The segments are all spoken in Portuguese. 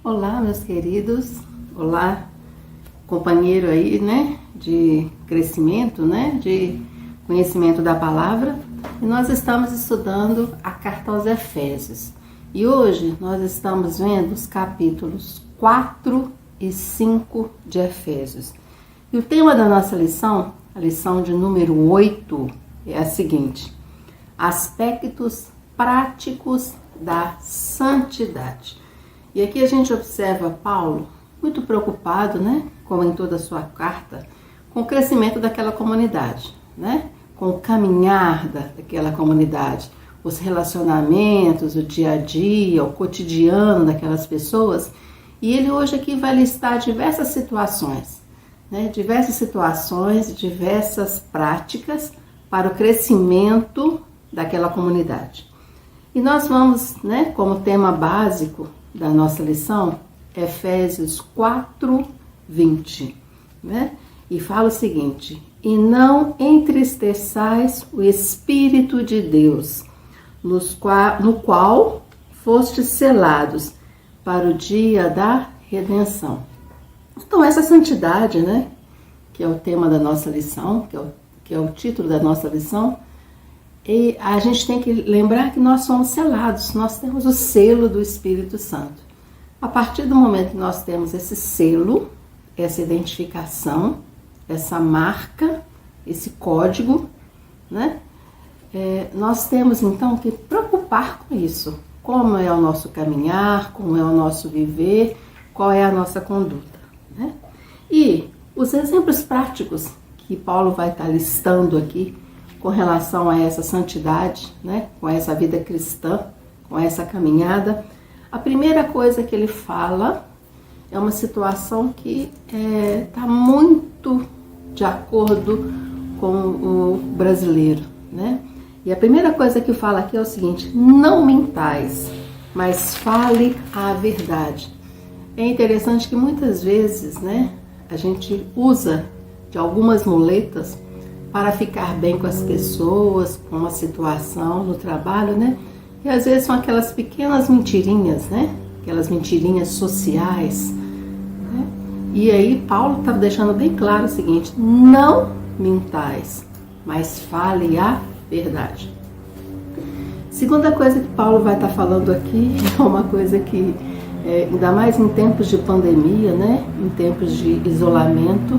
Olá, meus queridos. Olá, companheiro aí, né, de crescimento, né, de conhecimento da palavra. E nós estamos estudando a carta aos Efésios. E hoje nós estamos vendo os capítulos 4 e 5 de Efésios. E o tema da nossa lição, a lição de número 8, é a seguinte: aspectos práticos da santidade. E aqui a gente observa Paulo muito preocupado, né, como em toda a sua carta, com o crescimento daquela comunidade, né, com o caminhar daquela comunidade, os relacionamentos, o dia a dia, o cotidiano daquelas pessoas. E ele hoje aqui vai listar diversas situações, né, diversas práticas para o crescimento daquela comunidade. E nós vamos, né, como tema básico da nossa lição, Efésios 4, 20, né? E fala o seguinte: e não entristeçais o Espírito de Deus, no qual fostes selados para o dia da redenção. Então essa santidade, né, que é o tema da nossa lição, que é o título da nossa lição, e a gente tem que lembrar que nós somos selados, nós temos o selo do Espírito Santo. A partir do momento que nós temos esse selo, essa identificação, essa marca, esse código, né? Nós temos então que preocupar com isso. Como é o nosso caminhar, como é o nosso viver, qual é a nossa conduta, né? E os exemplos práticos que Paulo vai estar listando aqui com relação a essa santidade, né, com essa vida cristã, com essa caminhada, a primeira coisa que ele fala é uma situação que está muito de acordo com o brasileiro, né? E a primeira coisa que fala aqui é o seguinte: não mintais, mas fale a verdade. É interessante que muitas vezes, né, a gente usa de algumas muletas para ficar bem com as pessoas, com uma situação no trabalho, né? E às vezes são aquelas pequenas mentirinhas, né? Aquelas mentirinhas sociais, né? E aí Paulo está deixando bem claro o seguinte: não mintais, mas fale a verdade. Segunda coisa que Paulo vai estar falando aqui é uma coisa que, ainda mais em tempos de pandemia, né? Em tempos de isolamento,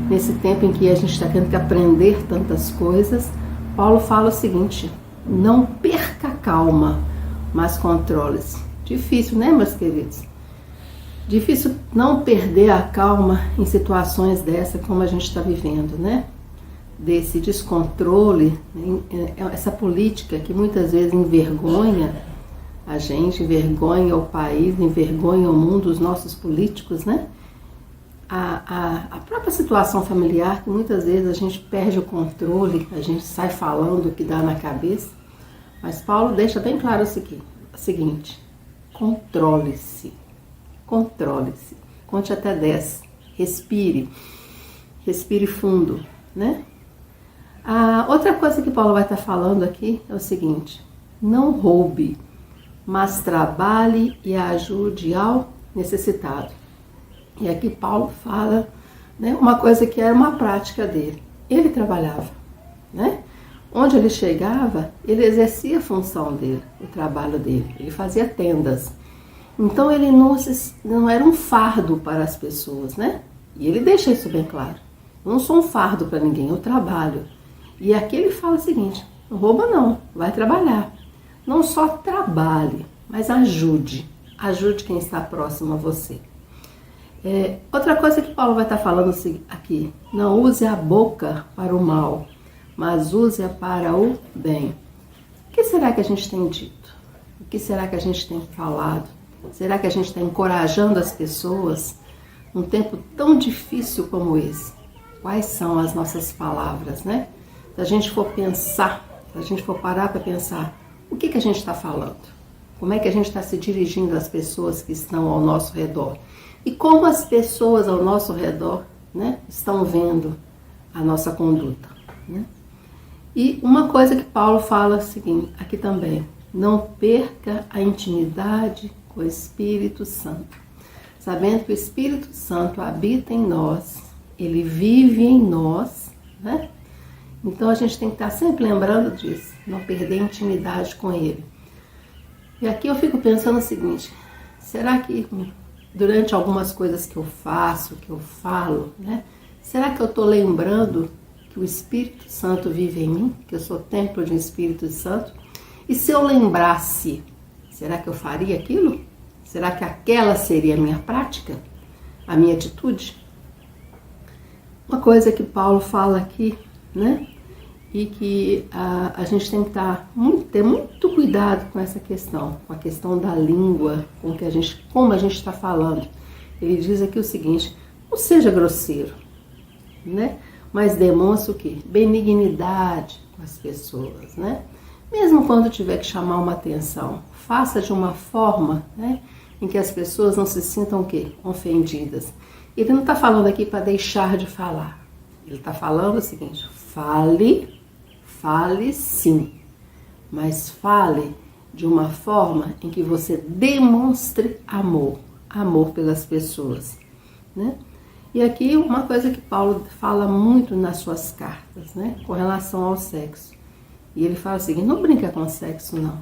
nesse tempo em que a gente está tendo que aprender tantas coisas, Paulo fala o seguinte: não perca a calma, mas controle-se. Difícil, né, meus queridos? Difícil não perder a calma em situações dessa como a gente está vivendo, né? Desse descontrole, essa política que muitas vezes envergonha a gente, envergonha o país, envergonha o mundo, os nossos políticos, né? A própria situação familiar, que muitas vezes a gente perde o controle, a gente sai falando o que dá na cabeça. Mas Paulo deixa bem claro o seguinte: controle-se, controle-se, conte até 10, respire fundo, né? A outra coisa que Paulo vai estar falando aqui é o seguinte: não roube, mas trabalhe e ajude ao necessitado. E aqui Paulo fala, né, uma coisa que era uma prática dele. Ele trabalhava, né? Onde ele chegava, ele exercia a função dele, o trabalho dele. Ele fazia tendas. Então ele não era um fardo para as pessoas, né? E ele deixa isso bem claro: eu não sou um fardo para ninguém, eu trabalho. E aqui ele fala o seguinte: não rouba não, vai trabalhar. Não só trabalhe, mas ajude quem está próximo a você. Outra coisa que Paulo vai estar falando aqui: não use a boca para o mal, mas use-a para o bem. O que será que a gente tem dito? O que será que a gente tem falado? Será que a gente está encorajando as pessoas num tempo tão difícil como esse? Quais são as nossas palavras, né? Se a gente for pensar, se a gente for parar para pensar, o que a gente está falando? Como é que a gente está se dirigindo às pessoas que estão ao nosso redor? E como as pessoas ao nosso redor, né, estão vendo a nossa conduta, né? E uma coisa que Paulo fala aqui também: não perca a intimidade com o Espírito Santo. sabendo que o Espírito Santo habita em nós, ele vive em nós, né? Então a gente tem que estar sempre lembrando disso, não perder intimidade com ele. E aqui eu fico pensando o seguinte, será que durante algumas coisas que eu faço, que eu falo, né? Será que eu estou lembrando que o Espírito Santo vive em mim, que eu sou templo do Espírito Santo? E se eu lembrasse, será que eu faria aquilo? Será que aquela seria a minha prática? A minha atitude? Uma coisa que Paulo fala aqui, né? E que a gente tem que ter muito cuidado com essa questão, com a questão da língua, como a gente está falando. Ele diz aqui o seguinte, não seja grosseiro, né? Mas demonstre o quê? Benignidade com as pessoas, né? Mesmo quando tiver que chamar uma atenção, faça de uma forma, né, em que as pessoas não se sintam o quê? Ofendidas. Ele não está falando aqui para deixar de falar. Ele está falando o seguinte, fale sim, mas fale de uma forma em que você demonstre amor pelas pessoas, né? E aqui uma coisa que Paulo fala muito nas suas cartas, né, com relação ao sexo. E ele fala o seguinte, não brinca com sexo não,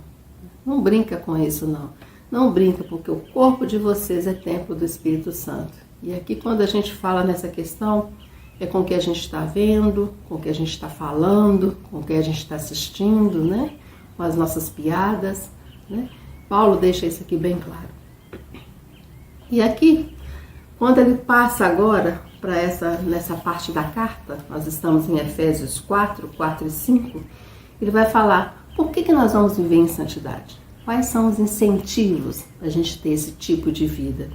não brinca com isso não, não brinca porque o corpo de vocês é templo do Espírito Santo. E aqui quando a gente fala nessa questão, é com o que a gente está vendo, com o que a gente está falando, com o que a gente está assistindo, né? Com as nossas piadas, né? Paulo deixa isso aqui bem claro. E aqui, quando ele passa agora para nessa parte da carta, nós estamos em Efésios 4 e 5, ele vai falar por que nós vamos viver em santidade. Quais são os incentivos para a gente ter esse tipo de vida?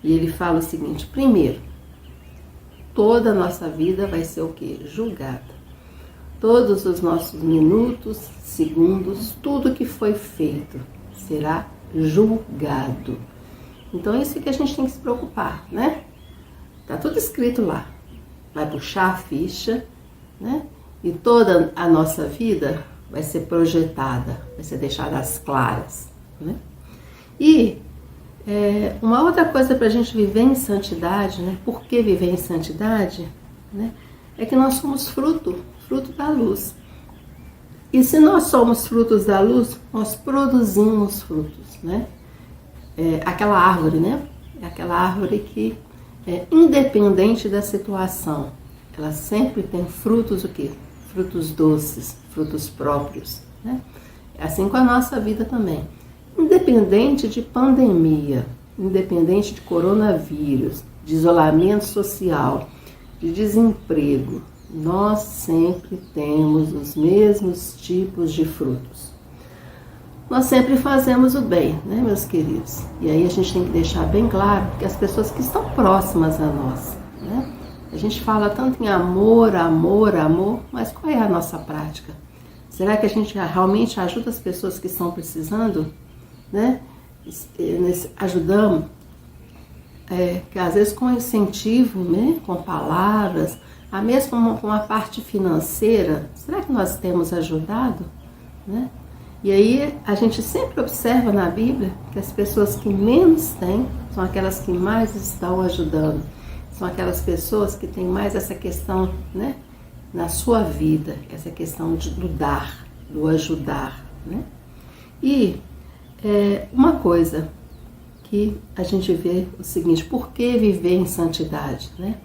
E ele fala o seguinte, primeiro, toda a nossa vida vai ser o quê? Julgada. Todos os nossos minutos, segundos, tudo que foi feito será julgado. Então é isso que a gente tem que se preocupar, né? Tá tudo escrito lá. Vai puxar a ficha, né? E toda a nossa vida vai ser projetada, vai ser deixada às claras, né? E uma outra coisa para a gente viver em santidade, né? Por que viver em santidade? Né? É que nós somos fruto da luz. E se nós somos frutos da luz, nós produzimos frutos, né? Aquela árvore, né? É aquela árvore que é independente da situação. Ela sempre tem frutos o quê? Frutos doces, frutos próprios, né? É assim com a nossa vida também. Independente de pandemia, independente de coronavírus, de isolamento social, de desemprego, nós sempre temos os mesmos tipos de frutos. Nós sempre fazemos o bem, né, meus queridos? E aí a gente tem que deixar bem claro que as pessoas que estão próximas a nós, né? A gente fala tanto em amor, mas qual é a nossa prática? Será que a gente realmente ajuda as pessoas que estão precisando? Né? Ajudamos, que às vezes com incentivo, né? Com palavras, a mesmo com a parte financeira, será que nós temos ajudado? Né? E aí a gente sempre observa na Bíblia que as pessoas que menos têm são aquelas que mais estão ajudando, são aquelas pessoas que têm mais essa questão, né? Na sua vida, essa questão do dar, do ajudar, né? E uma coisa que a gente vê o seguinte, por que viver em santidade, né?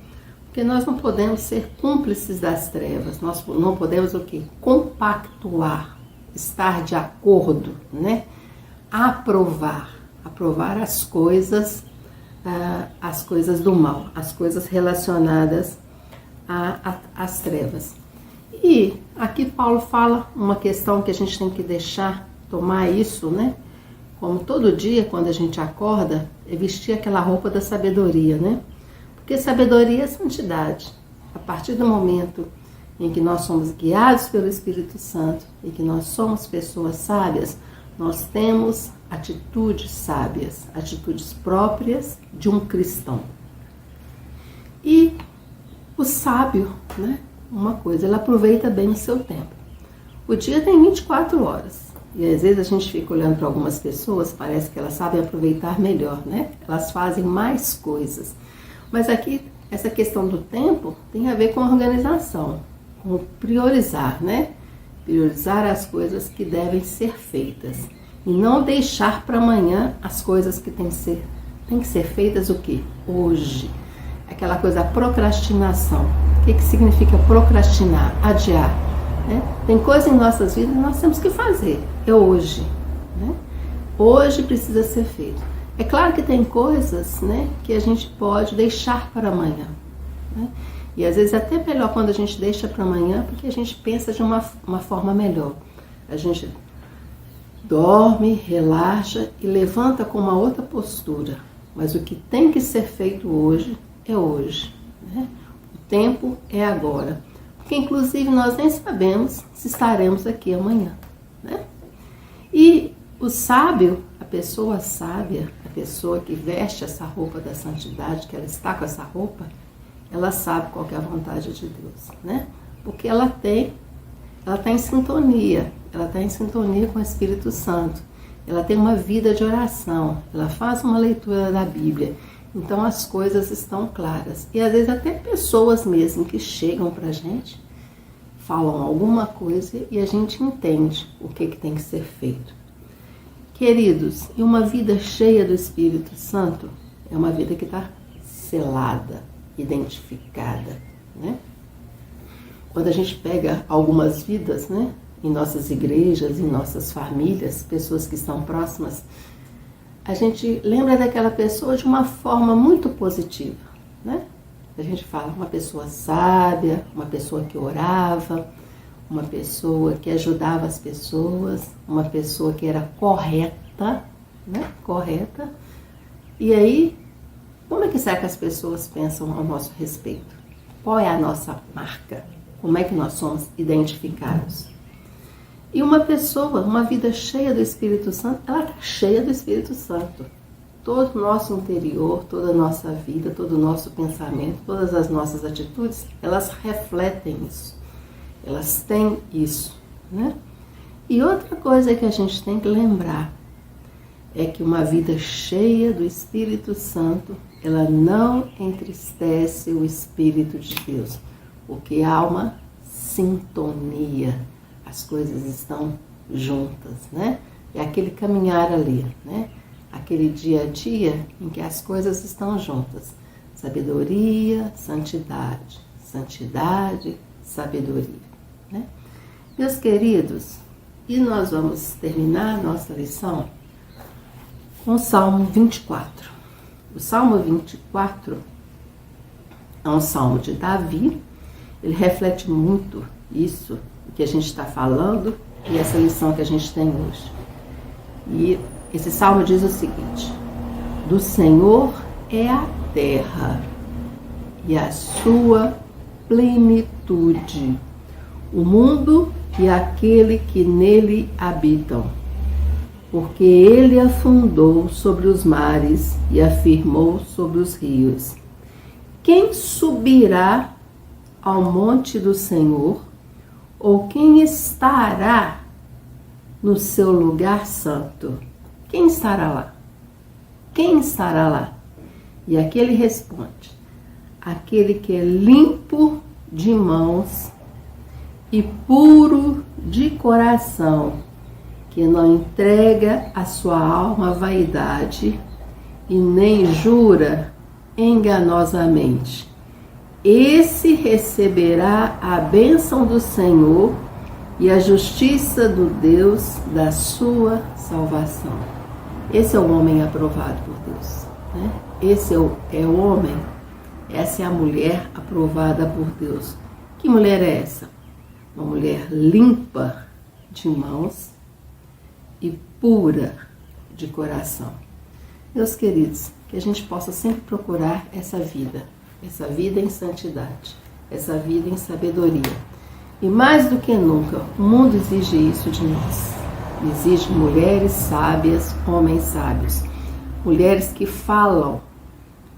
Porque nós não podemos ser cúmplices das trevas, nós não podemos o quê? Compactuar, estar de acordo, né? Aprovar as coisas do mal, as coisas relacionadas às trevas. E aqui Paulo fala uma questão que a gente tem que tomar isso, né? Como todo dia, quando a gente acorda, é vestir aquela roupa da sabedoria, né? Porque sabedoria é santidade. A partir do momento em que nós somos guiados pelo Espírito Santo e que nós somos pessoas sábias, nós temos atitudes sábias, atitudes próprias de um cristão. E o sábio, né? Uma coisa, ele aproveita bem o seu tempo. O dia tem 24 horas. E às vezes a gente fica olhando para algumas pessoas, parece que elas sabem aproveitar melhor, né? Elas fazem mais coisas. Mas aqui, essa questão do tempo tem a ver com organização, com priorizar, né? Priorizar as coisas que devem ser feitas. E não deixar para amanhã as coisas que têm que ser feitas o quê? Hoje. Aquela coisa, procrastinação. O que significa procrastinar? Adiar. Né? Tem coisa em nossas vidas que nós temos que fazer. É hoje. Né? Hoje precisa ser feito. É claro que tem coisas, né, que a gente pode deixar para amanhã. Né? E às vezes é até melhor quando a gente deixa para amanhã, porque a gente pensa de uma forma melhor. A gente dorme, relaxa e levanta com uma outra postura. Mas o que tem que ser feito hoje é hoje. Né? O tempo é agora. Porque inclusive nós nem sabemos se estaremos aqui amanhã. Né? E o sábio, a pessoa sábia, a pessoa que veste essa roupa da santidade, que ela está com essa roupa, ela sabe qual que é a vontade de Deus. Né? Porque ela está em sintonia. Ela está em sintonia com o Espírito Santo. Ela tem uma vida de oração. Ela faz uma leitura da Bíblia. Então as coisas estão claras. E às vezes até pessoas mesmo que chegam para a gente, falam alguma coisa e a gente entende o que tem que ser feito. Queridos, e uma vida cheia do Espírito Santo é uma vida que está selada, identificada. Né? Quando a gente pega algumas vidas, né, em nossas igrejas, em nossas famílias, pessoas que estão próximas, a gente lembra daquela pessoa de uma forma muito positiva, né? A gente fala uma pessoa sábia, uma pessoa que orava, uma pessoa que ajudava as pessoas, uma pessoa que era correta, né? Correta. E aí, como é que será que as pessoas pensam ao nosso respeito? Qual é a nossa marca? Como é que nós somos identificados? E uma pessoa, uma vida cheia do Espírito Santo, ela está cheia do Espírito Santo. Todo o nosso interior, toda a nossa vida, todo o nosso pensamento, todas as nossas atitudes, elas refletem isso. Elas têm isso. Né? E outra coisa que a gente tem que lembrar é que uma vida cheia do Espírito Santo, ela não entristece o Espírito de Deus, porque há uma sintonia. As coisas estão juntas, né? É aquele caminhar ali, né? Aquele dia a dia em que as coisas estão juntas. Sabedoria, santidade. Santidade, sabedoria. Né? Meus queridos, e nós vamos terminar a nossa lição com o Salmo 24. O Salmo 24 é um salmo de Davi. Ele reflete muito isso que a gente está falando e essa lição que a gente tem hoje. E esse salmo diz o seguinte: do Senhor é a terra e a sua plenitude, o mundo e aquele que nele habitam, porque ele afundou sobre os mares e afirmou sobre os rios. Quem subirá ao monte do Senhor? Ou quem estará no seu lugar santo? Quem estará lá? Quem estará lá? E aquele responde: aquele que é limpo de mãos e puro de coração, que não entrega a sua alma à vaidade e nem jura enganosamente. Esse receberá a bênção do Senhor e a justiça do Deus da sua salvação. Esse é o homem aprovado por Deus. Né? Esse é o homem, essa é a mulher aprovada por Deus. Que mulher é essa? Uma mulher limpa de mãos e pura de coração. Meus queridos, que a gente possa sempre procurar essa vida em santidade, essa vida em sabedoria. E mais do que nunca, o mundo exige isso de nós. Exige mulheres sábias, homens sábios. Mulheres que falam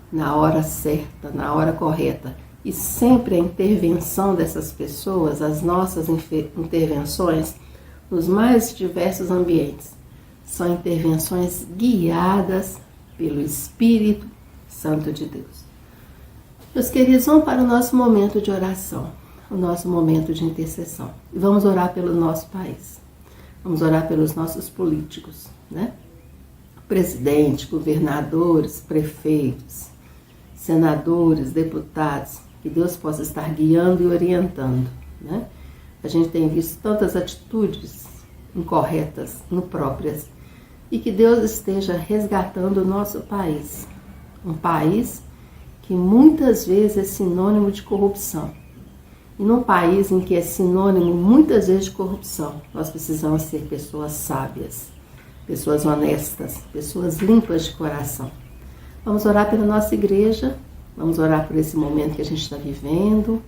na hora certa, na hora correta. E sempre a intervenção dessas pessoas, as nossas intervenções, nos mais diversos ambientes. São intervenções guiadas pelo Espírito Santo de Deus. Meus queridos, vamos para o nosso momento de oração, o nosso momento de intercessão. E vamos orar pelo nosso país. Vamos orar pelos nossos políticos, né? Presidente, governadores, prefeitos, senadores, deputados, que Deus possa estar guiando e orientando, né? A gente tem visto tantas atitudes incorretas, impróprias, e que Deus esteja resgatando o nosso país. Um país que muitas vezes é sinônimo de corrupção. E num país em que é sinônimo muitas vezes de corrupção, nós precisamos ser pessoas sábias, pessoas honestas, pessoas limpas de coração. Vamos orar pela nossa igreja, vamos orar por esse momento que a gente está vivendo,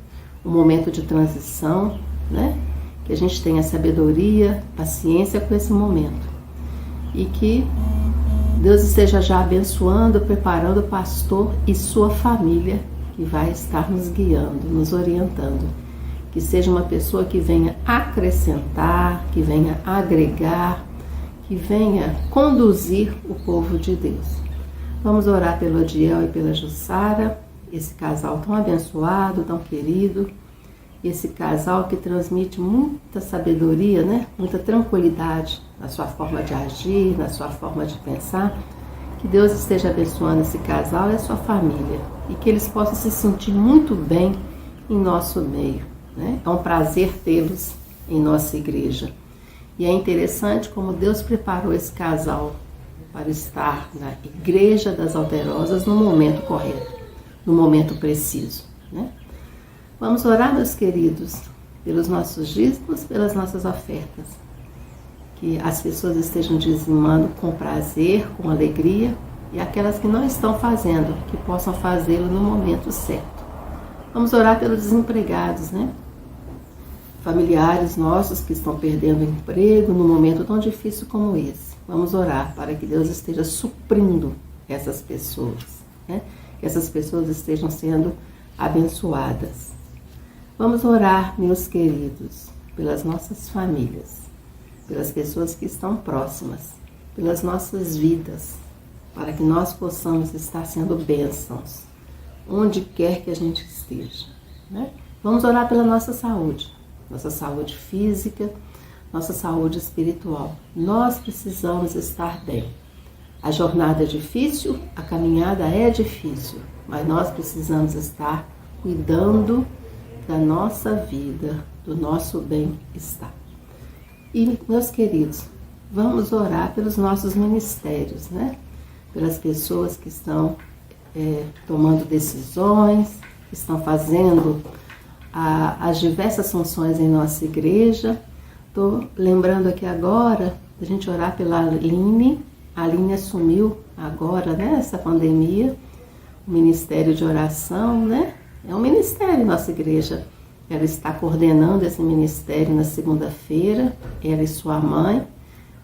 um momento de transição, né? Que a gente tenha sabedoria, paciência com esse momento. E que Deus esteja já abençoando, preparando o pastor e sua família, que vai estar nos guiando, nos orientando. Que seja uma pessoa que venha acrescentar, que venha agregar, que venha conduzir o povo de Deus. Vamos orar pelo Odiel e pela Jussara, esse casal tão abençoado, tão querido, esse casal que transmite muita sabedoria, né? Muita tranquilidade na sua forma de agir, na sua forma de pensar. Que Deus esteja abençoando esse casal e a sua família e que eles possam se sentir muito bem em nosso meio, né? É um prazer tê-los em nossa igreja. E é interessante como Deus preparou esse casal para estar na Igreja das Alterosas no momento correto, no momento preciso, né? Vamos orar, meus queridos, pelos nossos dízimos, pelas nossas ofertas. Que as pessoas estejam dizimando com prazer, com alegria, e aquelas que não estão fazendo, que possam fazê-lo no momento certo. Vamos orar pelos desempregados, né? Familiares nossos que estão perdendo emprego num momento tão difícil como esse. Vamos orar para que Deus esteja suprindo essas pessoas, né? Que essas pessoas estejam sendo abençoadas. Vamos orar, meus queridos, pelas nossas famílias, pelas pessoas que estão próximas, pelas nossas vidas, para que nós possamos estar sendo bênçãos, onde quer que a gente esteja, né? Vamos orar pela nossa saúde física, nossa saúde espiritual. Nós precisamos estar bem. A jornada é difícil, a caminhada é difícil, mas nós precisamos estar cuidando da nossa vida, do nosso bem-estar. E, meus queridos, vamos orar pelos nossos ministérios, né? Pelas pessoas que estão tomando decisões, que estão fazendo as diversas funções em nossa igreja. Estou lembrando aqui agora da gente orar pela Aline. A Aline assumiu agora, né, essa pandemia, o ministério de oração, né? É um ministério em nossa igreja. Ela está coordenando esse ministério na segunda-feira, ela e sua mãe,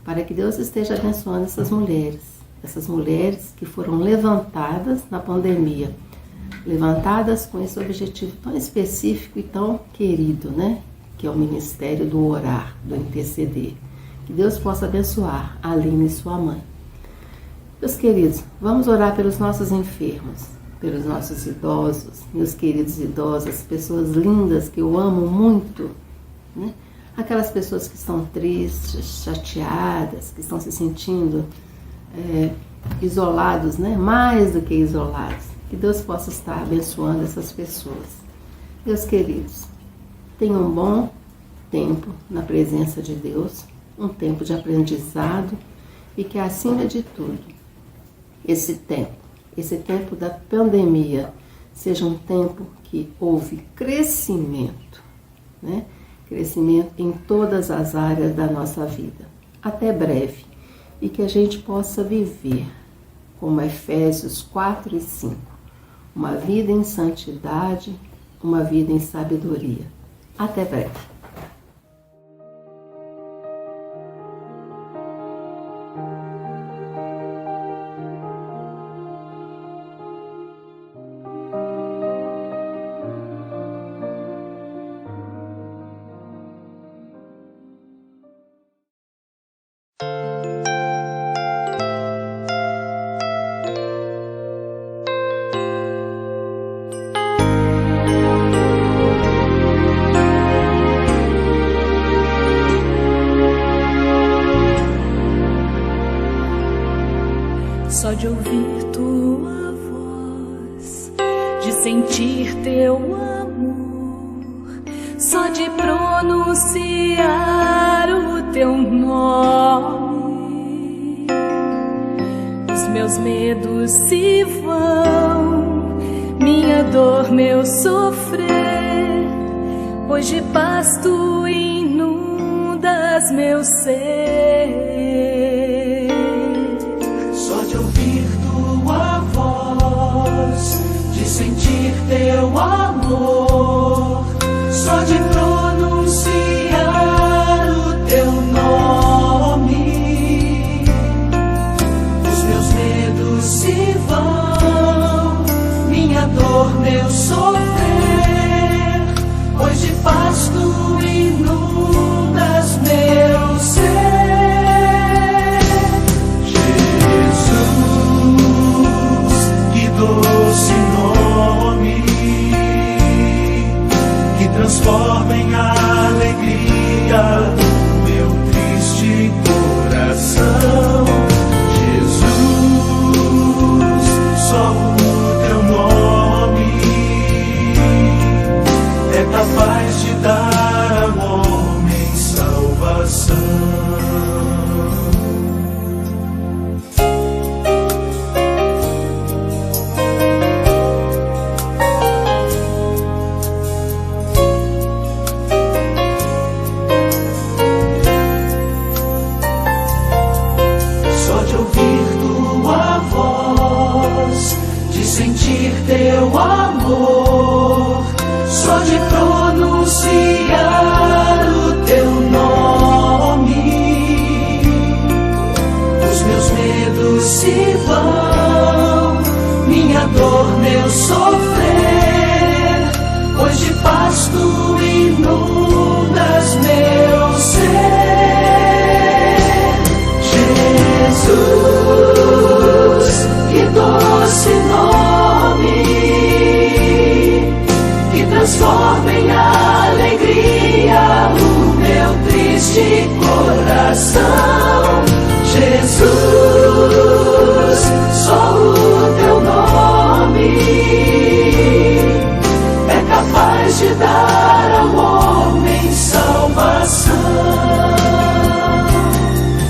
para que Deus esteja abençoando essas mulheres que foram levantadas na pandemia, levantadas com esse objetivo tão específico e tão querido, né? Que é o ministério do orar, do interceder. Que Deus possa abençoar a Aline e sua mãe. Meus queridos, vamos orar pelos nossos enfermos, pelos nossos idosos, meus queridos idosos, pessoas lindas que eu amo muito, né? Aquelas pessoas que estão tristes, chateadas, que estão se sentindo isolados, né? Mais do que isolados. Que Deus possa estar abençoando essas pessoas. Meus queridos, tenham um bom tempo na presença de Deus, um tempo de aprendizado e que, acima de tudo, esse tempo da pandemia seja um tempo que houve crescimento, né? Crescimento em todas as áreas da nossa vida. Até breve. E que a gente possa viver, como Efésios 4 e 5, uma vida em santidade, uma vida em sabedoria. Até breve. sentir teu amor, só de pronunciar o teu nome, os meus medos se vão, minha dor, meu sofrer, pois de paz tu inundas meu ser. Só de ouvir tua voz, de sentir teu amor, só de pronunciar o teu nome, os meus medos se vão, minha dor, meu sofrer, pois de paz tu inundas meu ser. Doce nome que transforma em alegria meu triste coração. Jesus, só o teu nome é capaz de dar ao homem salvação. Sentir teu amor, só de pronunciar o teu nome, os meus medos se vão, minha dor, meu sofrer, pois de paz tu inundas meu ser. Jesus, que doce nome que transforma em alegria o meu triste coração. Jesus, só o teu nome é capaz de dar ao homem salvação.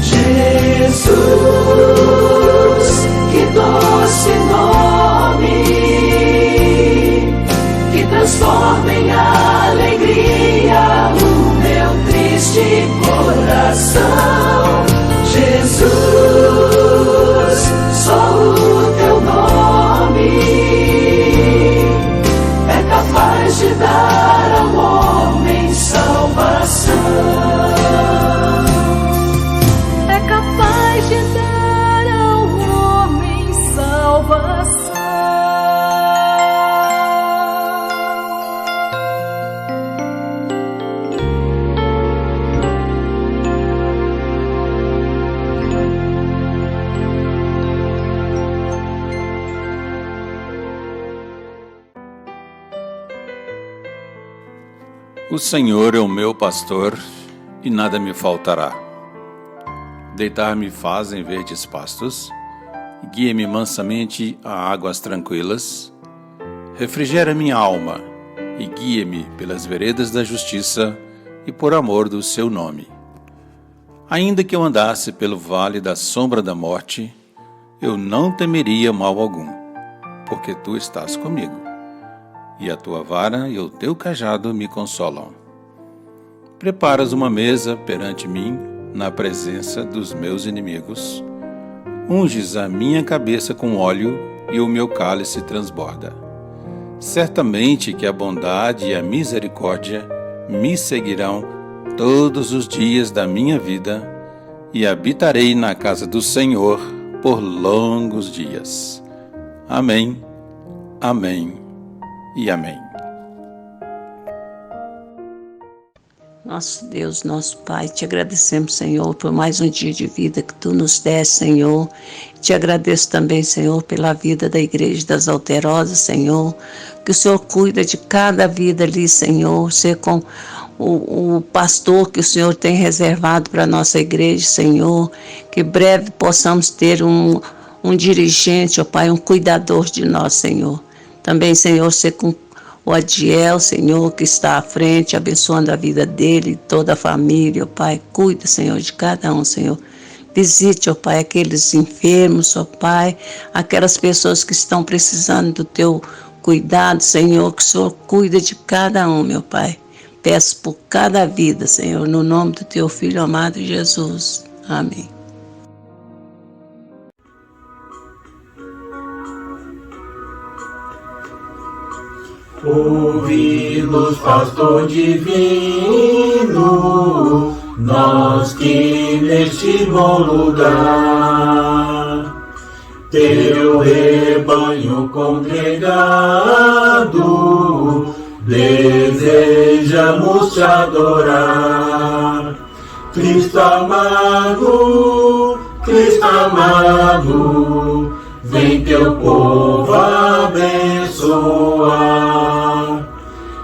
Jesus, que doce nome que transforma em alegria o meu triste coração. Jesus, só o teu nome é capaz de dar ao homem salvação. É capaz de dar ao homem salvação. O Senhor é o meu pastor e nada me faltará. Deitar-me faz em verdes pastos, guia-me mansamente a águas tranquilas, refrigera minha alma e guia-me pelas veredas da justiça e por amor do seu nome. Ainda que eu andasse pelo vale da sombra da morte, eu não temeria mal algum, porque tu estás comigo. E a tua vara e o teu cajado me consolam. Preparas uma mesa perante mim, na presença dos meus inimigos. Unges a minha cabeça com óleo e o meu cálice transborda. Certamente que a bondade e a misericórdia me seguirão todos os dias da minha vida e habitarei na casa do Senhor por longos dias. Amém, amém e amém. Nosso Deus, nosso Pai, te agradecemos, Senhor, por mais um dia de vida que Tu nos deste, Senhor. Te agradeço também, Senhor, pela vida da Igreja das Alterosas, Senhor, que o Senhor cuida de cada vida ali, Senhor, ser com o pastor que o Senhor tem reservado para a nossa igreja, Senhor, que breve possamos ter um dirigente, ó Pai, um cuidador de nós, Senhor. Também, Senhor, ser com o Adiel, Senhor, que está à frente, abençoando a vida dele e toda a família, ó Pai. Cuida, Senhor, de cada um, Senhor. Visite, ó Pai, aqueles enfermos, ó Pai, aquelas pessoas que estão precisando do teu cuidado, Senhor, que o Senhor cuida de cada um, meu Pai. Peço por cada vida, Senhor, no nome do teu Filho amado Jesus. Amém. Ouvi-nos, pastor divino, nós que neste bom lugar, teu rebanho congregado, desejamos te adorar. Cristo amado, vem teu povo abençoar.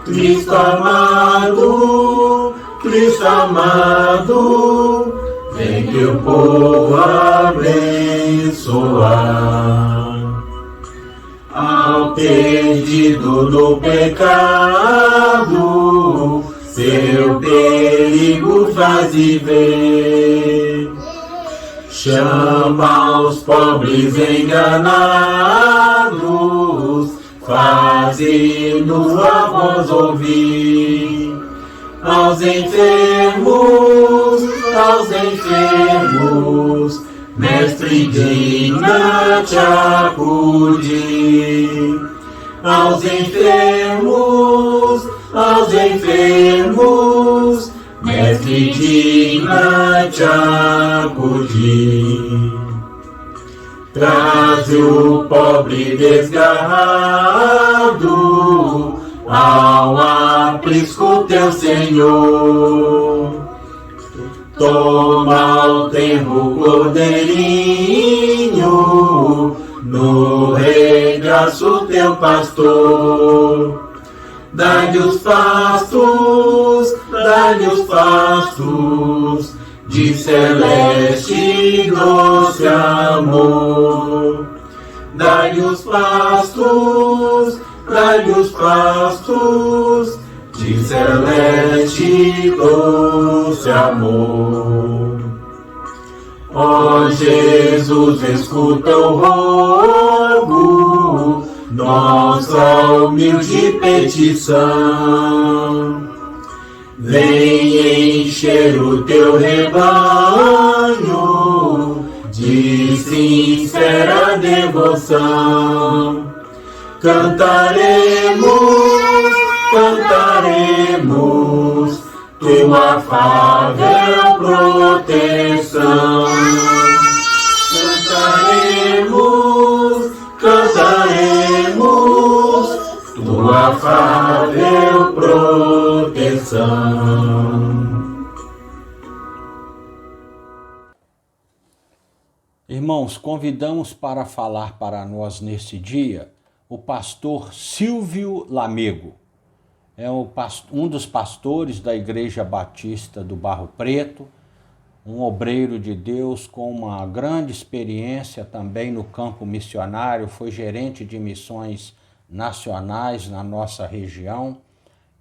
Cristo amado, vem teu povo abençoar. Ao perdido no pecado, seu perigo faz ver. Chama os pobres enganados, faze-nos a voz ouvir. Aos enfermos, Mestre, digna-te acudir. Aos enfermos, Mestre, digna-te acudir. Traze o pobre desgarrado ao aprisco teu Senhor. Toma o tenro cordeirinho no regaço teu pastor. Dá-lhe os pastos de celeste e doce amor. Dá-lhe os pastos de celeste e doce amor. Ó Jesus, escuta o rogo, nossa humilde petição. Vem encher o teu rebanho de sincera devoção. Cantaremos tua afável proteção. Cantaremos tua afável proteção. Irmãos, convidamos para falar para nós nesse dia o pastor Silvio Lamego. É um dos pastores da Igreja Batista do Barro Preto, um obreiro de Deus com uma grande experiência também no campo missionário, foi gerente de missões nacionais na nossa região.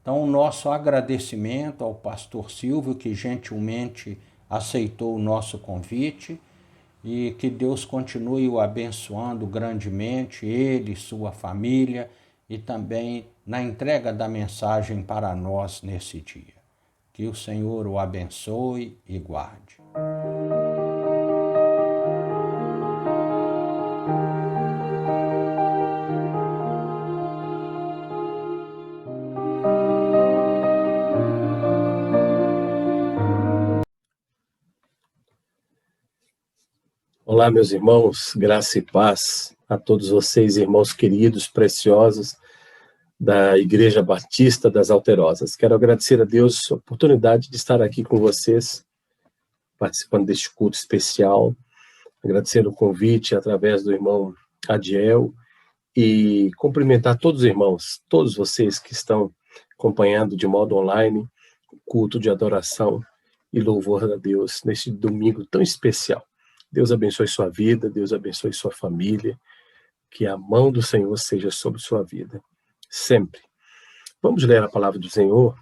Então, o nosso agradecimento ao pastor Silvio, que gentilmente aceitou o nosso convite, e que Deus continue o abençoando grandemente, ele e sua família, e também na entrega da mensagem para nós nesse dia. Que o Senhor o abençoe e guarde. Olá, meus irmãos, graça e paz a todos vocês, irmãos queridos, preciosos da Igreja Batista das Alterosas. Quero agradecer a Deus a oportunidade de estar aqui com vocês, participando deste culto especial, agradecer o convite através do irmão Adiel e cumprimentar todos os irmãos, todos vocês que estão acompanhando de modo online o culto de adoração e louvor a Deus neste domingo tão especial. Deus abençoe sua vida, Deus abençoe sua família, que a mão do Senhor seja sobre sua vida, sempre. Vamos ler a palavra do Senhor.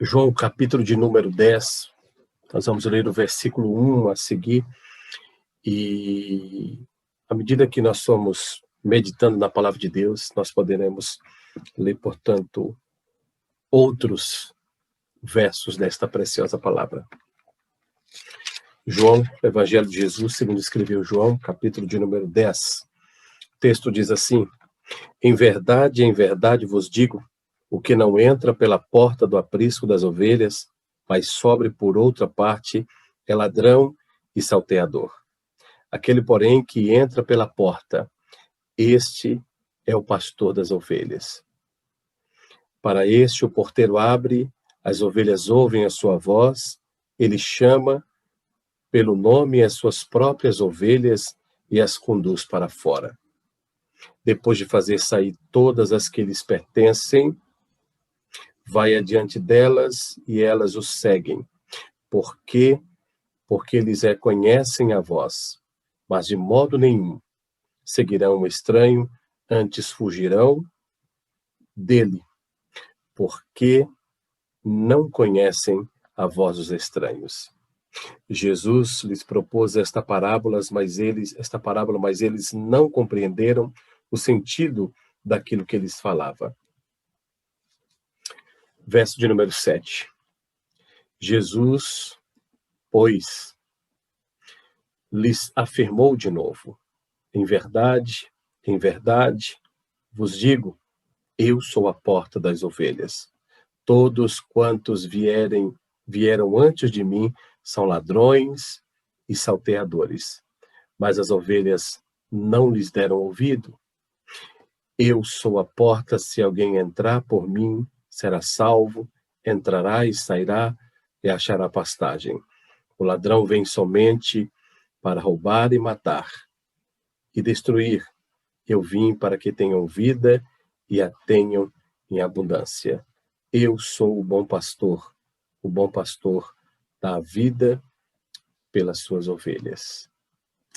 João, capítulo de número 10. Nós vamos ler o versículo 1 a seguir. E à medida que nós somos meditando na palavra de Deus, nós poderemos ler, portanto, outros versos desta preciosa palavra. João, Evangelho de Jesus, segundo escreveu João, capítulo de número 10. O texto diz assim: em verdade vos digo, o que não entra pela porta do aprisco das ovelhas, mas sobe por outra parte, é ladrão e salteador. Aquele, porém, que entra pela porta, este é o pastor das ovelhas. Para este o porteiro abre, as ovelhas ouvem a sua voz, ele chama pelo nome as suas próprias ovelhas e as conduz para fora. Depois de fazer sair todas as que lhes pertencem, vai adiante delas e elas o seguem. Por quê? Porque eles reconhecem a voz, mas de modo nenhum seguirão o estranho, antes fugirão dele, porque não conhecem a voz dos estranhos. Jesus lhes propôs esta parábola, mas eles não compreenderam o sentido daquilo que eles falava. Verso de número 7. Jesus, pois, lhes afirmou de novo: em verdade, vos digo, eu sou a porta das ovelhas. Todos quantos vieram antes de mim são ladrões e salteadores, mas as ovelhas não lhes deram ouvido. Eu sou a porta, se alguém entrar por mim, será salvo, entrará e sairá e achará pastagem. O ladrão vem somente para roubar e matar e destruir. Eu vim para que tenham vida e a tenham em abundância. Eu sou o bom pastor dá a vida pelas suas ovelhas.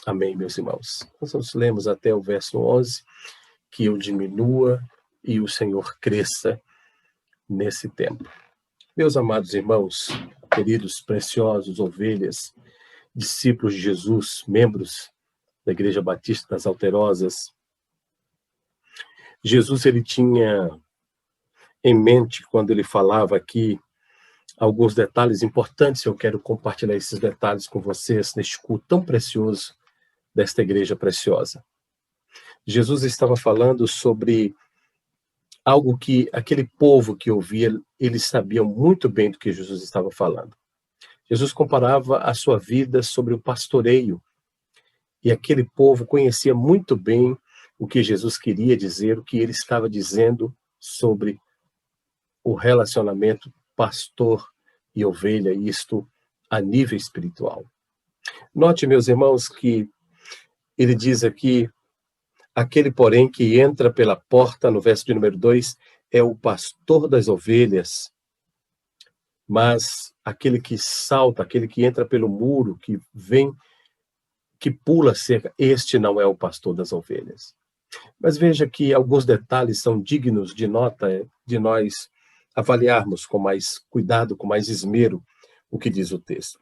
Amém, meus irmãos. Nós lemos até o verso 11, que eu diminua e o Senhor cresça nesse tempo. Meus amados irmãos, queridos, preciosos, ovelhas, discípulos de Jesus, membros da Igreja Batista das Alterosas, Jesus, ele tinha em mente, quando ele falava aqui, alguns detalhes importantes. Eu quero compartilhar esses detalhes com vocês neste culto tão precioso desta igreja preciosa. Jesus estava falando sobre algo que aquele povo que ouvia, eles sabiam muito bem do que Jesus estava falando. Jesus comparava a sua vida sobre o pastoreio, e aquele povo conhecia muito bem o que Jesus queria dizer, o que ele estava dizendo sobre o relacionamento pastor e ovelha, isto a nível espiritual. Note, meus irmãos, que ele diz aqui: aquele, porém, que entra pela porta, no verso de número 2, é o pastor das ovelhas, mas aquele que salta, aquele que entra pelo muro, que vem, que pula a cerca, este não é o pastor das ovelhas. Mas veja que alguns detalhes são dignos de nota, de nós avaliarmos com mais cuidado, com mais esmero, o que diz o texto.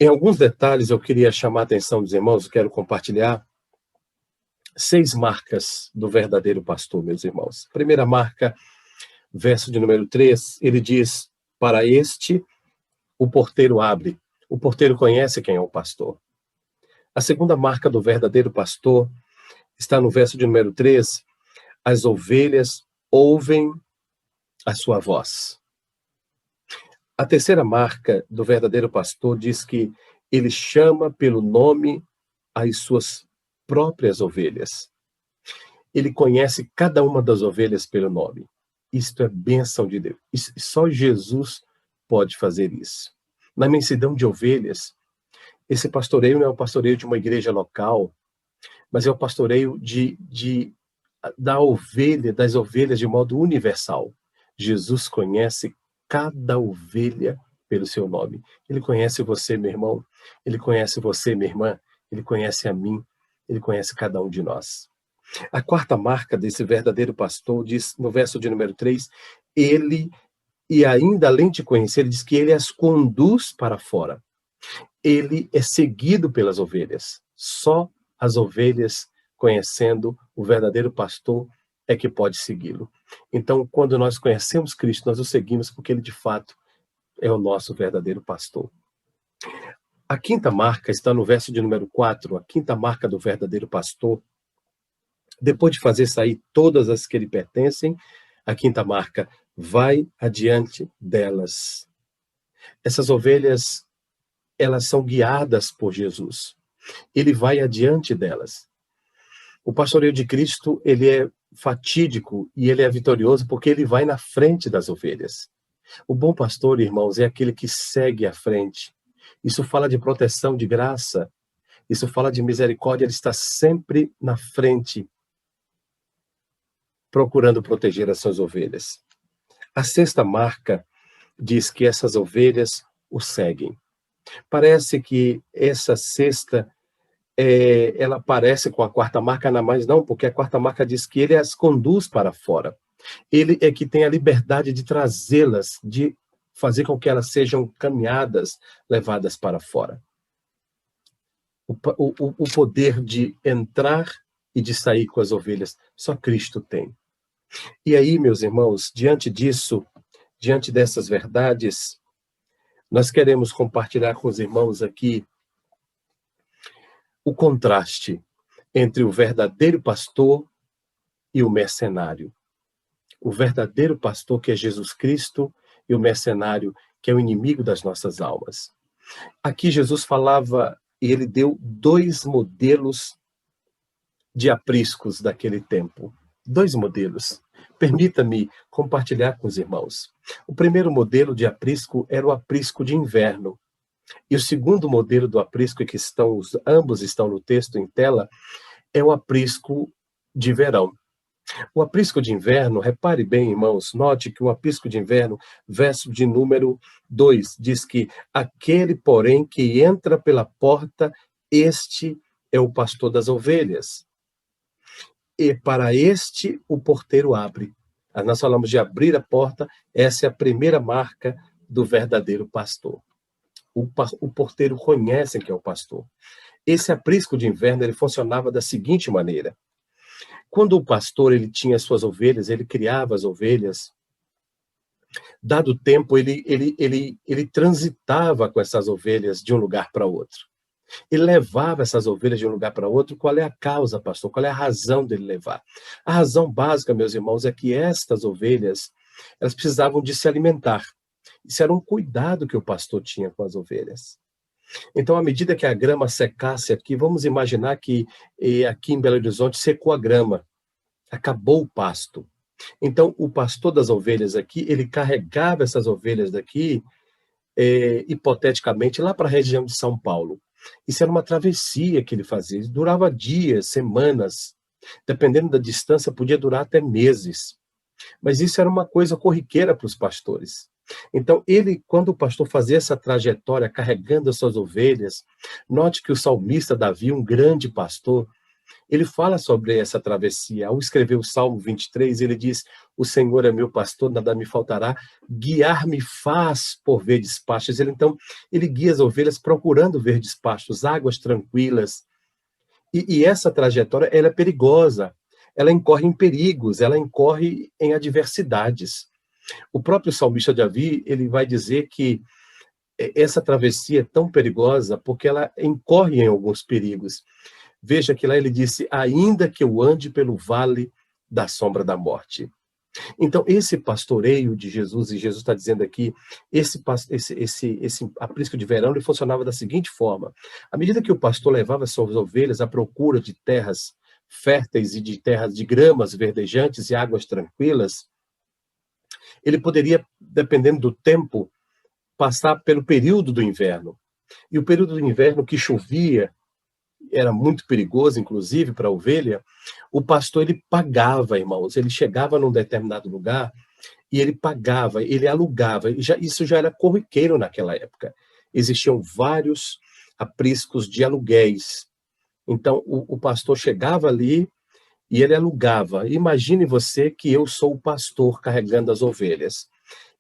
Em alguns detalhes eu queria chamar a atenção dos irmãos, eu quero compartilhar 6 marcas do verdadeiro pastor, meus irmãos. Primeira marca, verso de número 3, ele diz: para este o porteiro abre. O porteiro conhece quem é o pastor. A segunda marca do verdadeiro pastor está no verso de número 3, as ovelhas ouvem a sua voz. A terceira marca do verdadeiro pastor diz que ele chama pelo nome as suas próprias ovelhas. Ele conhece cada uma das ovelhas pelo nome. Isto é bênção de Deus. Só Jesus pode fazer isso. Na imensidão de ovelhas, esse pastoreio não é o pastoreio de uma igreja local, mas é o pastoreio das ovelhas de modo universal. Jesus conhece cada ovelha pelo seu nome. Ele conhece você, meu irmão. Ele conhece você, minha irmã. Ele conhece a mim. Ele conhece cada um de nós. A quarta marca desse verdadeiro pastor diz, no verso de número 3, ele, e ainda além de conhecer, ele diz que ele as conduz para fora. Ele é seguido pelas ovelhas. Só as ovelhas, conhecendo o verdadeiro pastor, é que pode segui-lo. Então, quando nós conhecemos Cristo, nós o seguimos porque ele, de fato, é o nosso verdadeiro pastor. A quinta marca está no verso de número 4, a quinta marca do verdadeiro pastor. Depois de fazer sair todas as que lhe pertencem, a quinta marca, vai adiante delas. Essas ovelhas, elas são guiadas por Jesus. Ele vai adiante delas. O pastoreio de Cristo, ele é fatídico e ele é vitorioso porque ele vai na frente das ovelhas. O bom pastor, irmãos, é aquele que segue à frente. Isso fala de proteção, de graça. Isso fala de misericórdia. Ele está sempre na frente, procurando proteger as suas ovelhas. A sexta marca diz que essas ovelhas o seguem. Parece que essa sexta, ela parece com a quarta marca, mas não, porque a quarta marca diz que ele as conduz para fora. Ele é que tem a liberdade de trazê-las, de fazer com que elas sejam caminhadas, levadas para fora. O poder de entrar e de sair com as ovelhas, só Cristo tem. E aí, meus irmãos, diante disso, diante dessas verdades, nós queremos compartilhar com os irmãos aqui o contraste entre o verdadeiro pastor e o mercenário. O verdadeiro pastor, que é Jesus Cristo, e o mercenário, que é o inimigo das nossas almas. Aqui Jesus falava, e ele deu 2 modelos de apriscos daquele tempo. 2 modelos. Permita-me compartilhar com os irmãos. O primeiro modelo de aprisco era o aprisco de inverno. E o segundo modelo do aprisco, que ambos estão no texto em tela, é o aprisco de verão. O aprisco de inverno, repare bem, irmãos, note que o aprisco de inverno, verso de número 2, diz que aquele, porém, que entra pela porta, este é o pastor das ovelhas. E para este o porteiro abre. Nós falamos de abrir a porta, essa é a primeira marca do verdadeiro pastor. O porteiro conhece que é o pastor. Esse aprisco de inverno, ele funcionava da seguinte maneira. Quando o pastor ele tinha suas ovelhas, ele criava as ovelhas, dado o tempo, ele transitava com essas ovelhas de um lugar para outro. Ele levava essas ovelhas de um lugar para outro. Qual é a causa, pastor? Qual é a razão dele levar? A razão básica, meus irmãos, é que estas ovelhas, elas precisavam de se alimentar. Isso era um cuidado que o pastor tinha com as ovelhas. Então, à medida que a grama secasse aqui, vamos imaginar que aqui em Belo Horizonte secou a grama, acabou o pasto. Então, o pastor das ovelhas aqui, ele carregava essas ovelhas daqui, hipoteticamente, lá para a região de São Paulo. Isso era uma travessia que ele fazia, isso durava dias, semanas, dependendo da distância, podia durar até meses. Mas isso era uma coisa corriqueira para os pastores. Então, quando o pastor fazia essa trajetória carregando as suas ovelhas, note que o salmista Davi, um grande pastor, ele fala sobre essa travessia. Ao escrever o Salmo 23, ele diz: o Senhor é meu pastor, nada me faltará, guiar-me faz por verdes pastos. Então, ele guia as ovelhas procurando verdes pastos, águas tranquilas. E essa trajetória, ela é perigosa, ela incorre em perigos, ela incorre em adversidades. O próprio salmista Davi, ele vai dizer que essa travessia é tão perigosa porque ela incorre em alguns perigos. Veja que lá ele disse: ainda que eu ande pelo vale da sombra da morte. Então, esse pastoreio de Jesus, e Jesus está dizendo aqui, esse aprisco de verão, ele funcionava da seguinte forma. À medida que o pastor levava suas ovelhas à procura de terras férteis e de terras de gramas verdejantes e águas tranquilas, ele poderia, dependendo do tempo, passar pelo período do inverno. E o período do inverno que chovia, era muito perigoso, inclusive, para a ovelha, o pastor, ele pagava, irmãos. Ele chegava num determinado lugar e ele pagava, ele alugava. Isso já era corriqueiro naquela época. Existiam vários apriscos de aluguéis. Então, o pastor chegava ali e ele alugava. Imagine você que eu sou o pastor carregando as ovelhas.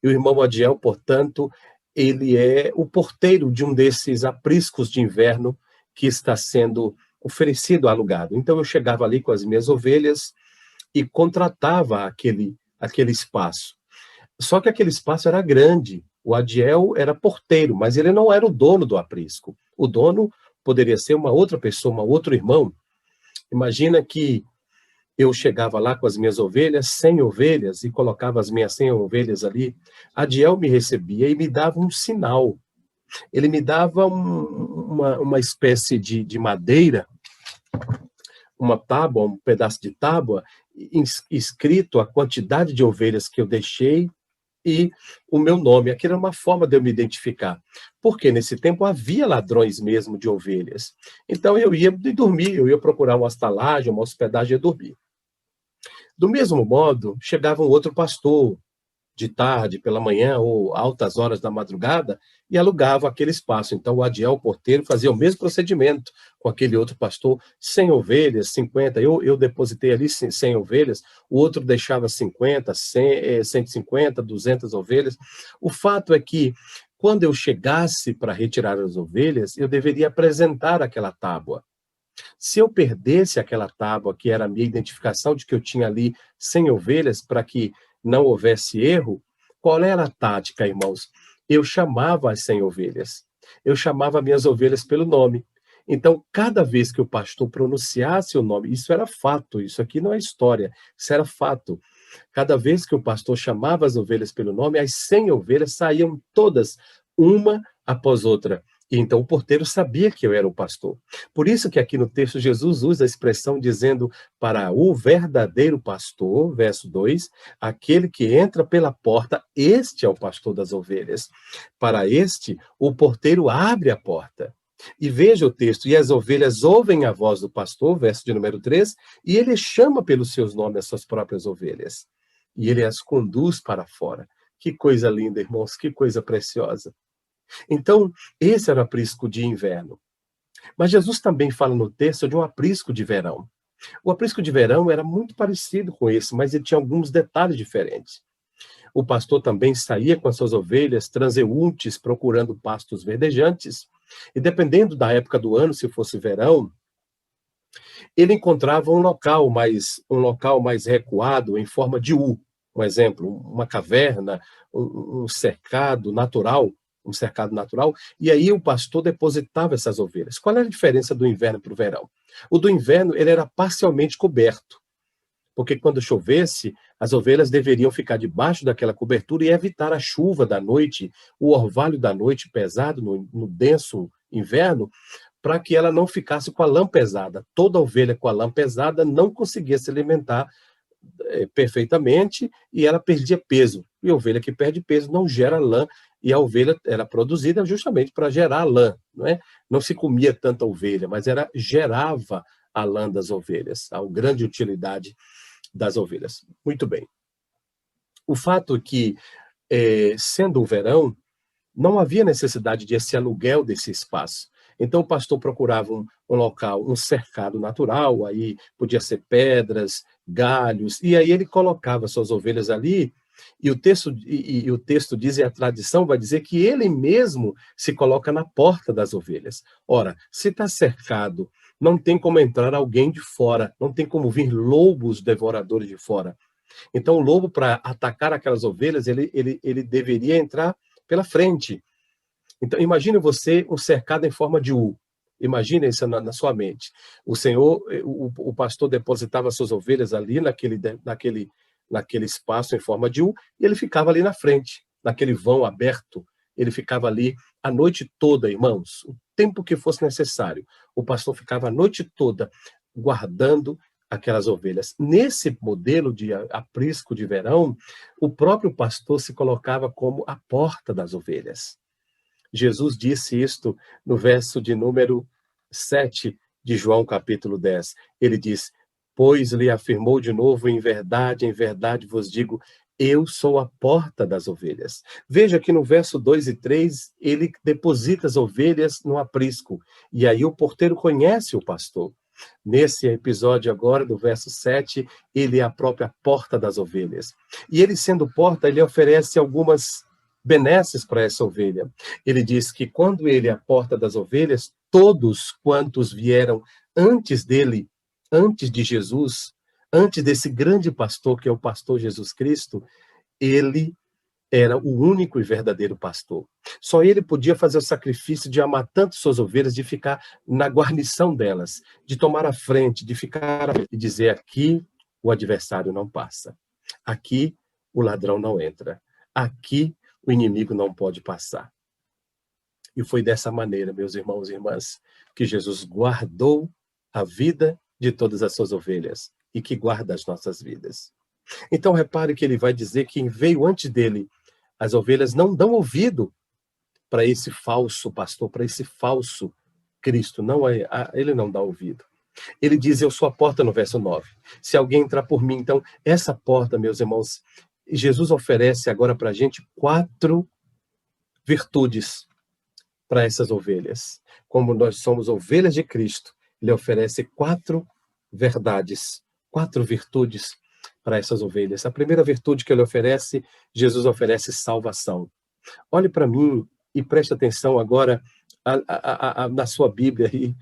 E o irmão Adiel, portanto, ele é o porteiro de um desses apriscos de inverno que está sendo oferecido, alugado. Então eu chegava ali com as minhas ovelhas e contratava aquele espaço. Só que aquele espaço era grande. O Adiel era porteiro, mas ele não era o dono do aprisco. O dono poderia ser uma outra pessoa, um outro irmão. Imagina que eu chegava lá com as minhas ovelhas, 100 ovelhas, e colocava as minhas 100 ovelhas ali. Adiel me recebia e me dava um sinal. Ele me dava uma espécie de madeira, uma tábua, um pedaço de tábua, escrito a quantidade de ovelhas que eu deixei e o meu nome. Aquilo era uma forma de eu me identificar. Porque nesse tempo havia ladrões mesmo de ovelhas. Então eu ia dormir, eu ia procurar uma estalagem, uma hospedagem e dormir. Do mesmo modo, chegava um outro pastor, de tarde, pela manhã ou altas horas da madrugada, e alugava aquele espaço. Então o Adiel, o porteiro, fazia o mesmo procedimento com aquele outro pastor, 100 ovelhas, 50, eu depositei ali 100 ovelhas, o outro deixava 50, 100, 150, 200 ovelhas. O fato é que, quando eu chegasse para retirar as ovelhas, eu deveria apresentar aquela tábua. Se eu perdesse aquela tábua, que era a minha identificação de que eu tinha ali 100 ovelhas, para que não houvesse erro, qual era a tática, irmãos? Eu chamava as 100 ovelhas. Eu chamava minhas ovelhas pelo nome. Então, cada vez que o pastor pronunciasse o nome, isso era fato, isso aqui não é história, isso era fato. Cada vez que o pastor chamava as ovelhas pelo nome, as 100 ovelhas saíam todas, uma após outra. E então o porteiro sabia que eu era o pastor. Por isso que aqui no texto Jesus usa a expressão dizendo para o verdadeiro pastor, verso 2, aquele que entra pela porta, este é o pastor das ovelhas. Para este, o porteiro abre a porta. E veja o texto, e as ovelhas ouvem a voz do pastor, verso de número 3, e ele chama pelos seus nomes as suas próprias ovelhas. E ele as conduz para fora. Que coisa linda, irmãos, que coisa preciosa. Então, esse era o aprisco de inverno. Mas Jesus também fala no texto de um aprisco de verão. O aprisco de verão era muito parecido com esse, mas ele tinha alguns detalhes diferentes. O pastor também saía com as suas ovelhas transeuntes, procurando pastos verdejantes, e dependendo da época do ano, se fosse verão, ele encontrava um local mais recuado, em forma de U. Um exemplo, uma caverna, um cercado natural, e aí o pastor depositava essas ovelhas. Qual era a diferença do inverno para o verão? O do inverno, ele era parcialmente coberto, porque quando chovesse, as ovelhas deveriam ficar debaixo daquela cobertura e evitar a chuva da noite, o orvalho da noite pesado no denso inverno, para que ela não ficasse com a lã pesada. Toda ovelha com a lã pesada não conseguia se alimentar perfeitamente e ela perdia peso. E a ovelha que perde peso não gera lã, e a ovelha era produzida justamente para gerar lã, não é? Não se comia tanta ovelha, mas gerava a lã das ovelhas, a grande utilidade das ovelhas. Muito bem. O fato é que, sendo o verão, não havia necessidade de esse aluguel desse espaço. Então o pastor procurava um local, um cercado natural, aí podia ser pedras, galhos, e aí ele colocava suas ovelhas ali, e o texto diz, e a tradição vai dizer que ele mesmo se coloca na porta das ovelhas. Ora, se está cercado, não tem como entrar alguém de fora, não tem como vir lobos devoradores de fora. Então o lobo, para atacar aquelas ovelhas, ele deveria entrar pela frente. Então imagine você um cercado em forma de U. Imagine isso na sua mente. O pastor depositava suas ovelhas ali naquele espaço em forma de U, e ele ficava ali na frente, naquele vão aberto. Ele ficava ali a noite toda, irmãos, o tempo que fosse necessário. O pastor ficava a noite toda guardando aquelas ovelhas. Nesse modelo de aprisco de verão, o próprio pastor se colocava como a porta das ovelhas. Jesus disse isto no verso de número 7 de João, capítulo 10. Ele diz: pois lhe afirmou de novo, em verdade vos digo, eu sou a porta das ovelhas. Veja que no verso 2 e 3, ele deposita as ovelhas no aprisco, e aí o porteiro conhece o pastor. Nesse episódio agora, do verso 7, ele é a própria porta das ovelhas. E ele, sendo porta, ele oferece algumas benesses para essa ovelha. Ele diz que quando ele é a porta das ovelhas, todos quantos vieram antes dele, antes de Jesus, antes desse grande pastor, que é o pastor Jesus Cristo, ele era o único e verdadeiro pastor. Só ele podia fazer o sacrifício de amar tanto suas ovelhas, de ficar na guarnição delas, de tomar a frente, de ficar e dizer: aqui o adversário não passa, aqui o ladrão não entra, aqui o inimigo não pode passar. E foi dessa maneira, meus irmãos e irmãs, que Jesus guardou a vida de todas as suas ovelhas e que guarda as nossas vidas. Então repare que ele vai dizer que quem veio antes dele, as ovelhas não dão ouvido para esse falso pastor, para esse falso Cristo. Não, ele não dá ouvido. Ele diz: eu sou a porta, no verso 9. Se alguém entrar por mim. Então, essa porta, meus irmãos, Jesus oferece agora para a gente 4 virtudes para essas ovelhas. Como nós somos ovelhas de Cristo, ele oferece 4 verdades, 4 virtudes para essas ovelhas. A primeira virtude que ele oferece, Jesus oferece salvação. Olhe para mim e preste atenção agora na sua Bíblia, e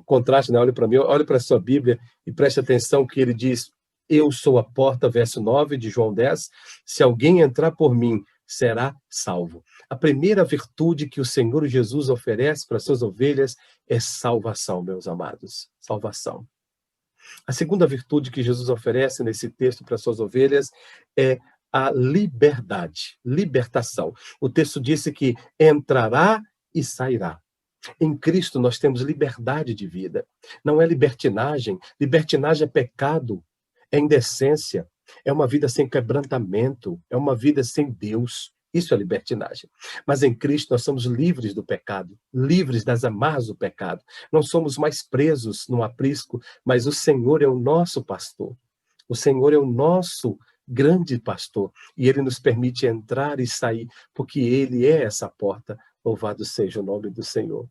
contraste, né? Olhe para mim, olhe para a sua Bíblia e preste atenção que ele diz: eu sou a porta, verso 9 de João 10, se alguém entrar por mim, será salvo. A primeira virtude que o Senhor Jesus oferece para as suas ovelhas é salvação, meus amados, salvação. A segunda virtude que Jesus oferece nesse texto para as suas ovelhas é a liberdade, libertação. O texto disse que entrará e sairá. Em Cristo nós temos liberdade de vida. Não é libertinagem. Libertinagem é pecado, é indecência, é uma vida sem quebrantamento, é uma vida sem Deus. Isso é libertinagem. Mas em Cristo nós somos livres do pecado, livres das amarras do pecado. Não somos mais presos num aprisco, mas o Senhor é o nosso pastor. O Senhor é o nosso grande pastor. E Ele nos permite entrar e sair, porque Ele é essa porta. Louvado seja o nome do Senhor.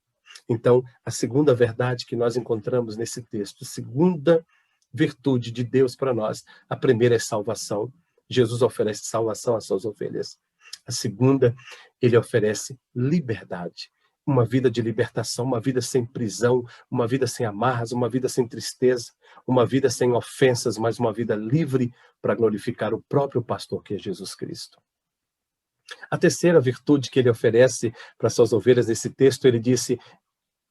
Então, a segunda verdade que nós encontramos nesse texto, segunda virtude de Deus para nós, a primeira é salvação. Jesus oferece salvação às suas ovelhas. A segunda, ele oferece liberdade. Uma vida de libertação, uma vida sem prisão, uma vida sem amarras, uma vida sem tristeza, uma vida sem ofensas, mas uma vida livre para glorificar o próprio pastor que é Jesus Cristo. A terceira virtude que ele oferece para suas ovelhas nesse texto, ele disse: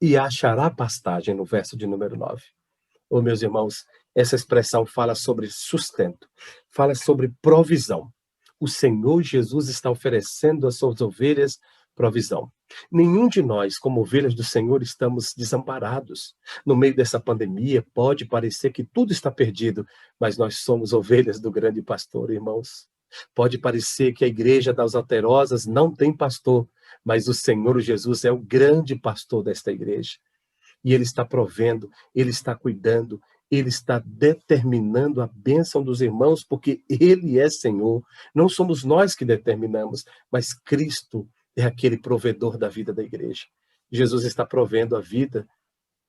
e achará pastagem, no verso de número 9. Oh, meus irmãos, essa expressão fala sobre sustento, fala sobre provisão. O Senhor Jesus está oferecendo às suas ovelhas provisão. Nenhum de nós, como ovelhas do Senhor, estamos desamparados. No meio dessa pandemia, pode parecer que tudo está perdido, mas nós somos ovelhas do grande pastor, irmãos. Pode parecer que a igreja das Alterosas não tem pastor, mas o Senhor Jesus é o grande pastor desta igreja. E Ele está provendo, Ele está cuidando, Ele está determinando a bênção dos irmãos, porque Ele é Senhor. Não somos nós que determinamos, mas Cristo é aquele provedor da vida da igreja. Jesus está provendo a vida,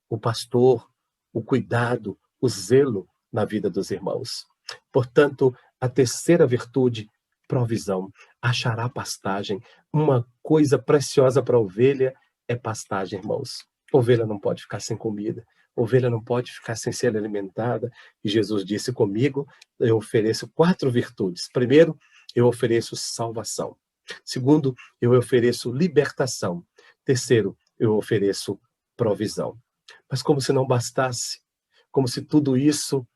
o pastor, o cuidado, o zelo na vida dos irmãos. Portanto, a terceira virtude, provisão. Achará pastagem. Uma coisa preciosa para a ovelha é pastagem, irmãos. Ovelha não pode ficar sem comida. Ovelha não pode ficar sem ser alimentada. E Jesus disse: comigo, eu ofereço 4 virtudes. Primeiro, eu ofereço salvação. Segundo, eu ofereço libertação. Terceiro, eu ofereço provisão. Mas como se não bastasse, como se tudo isso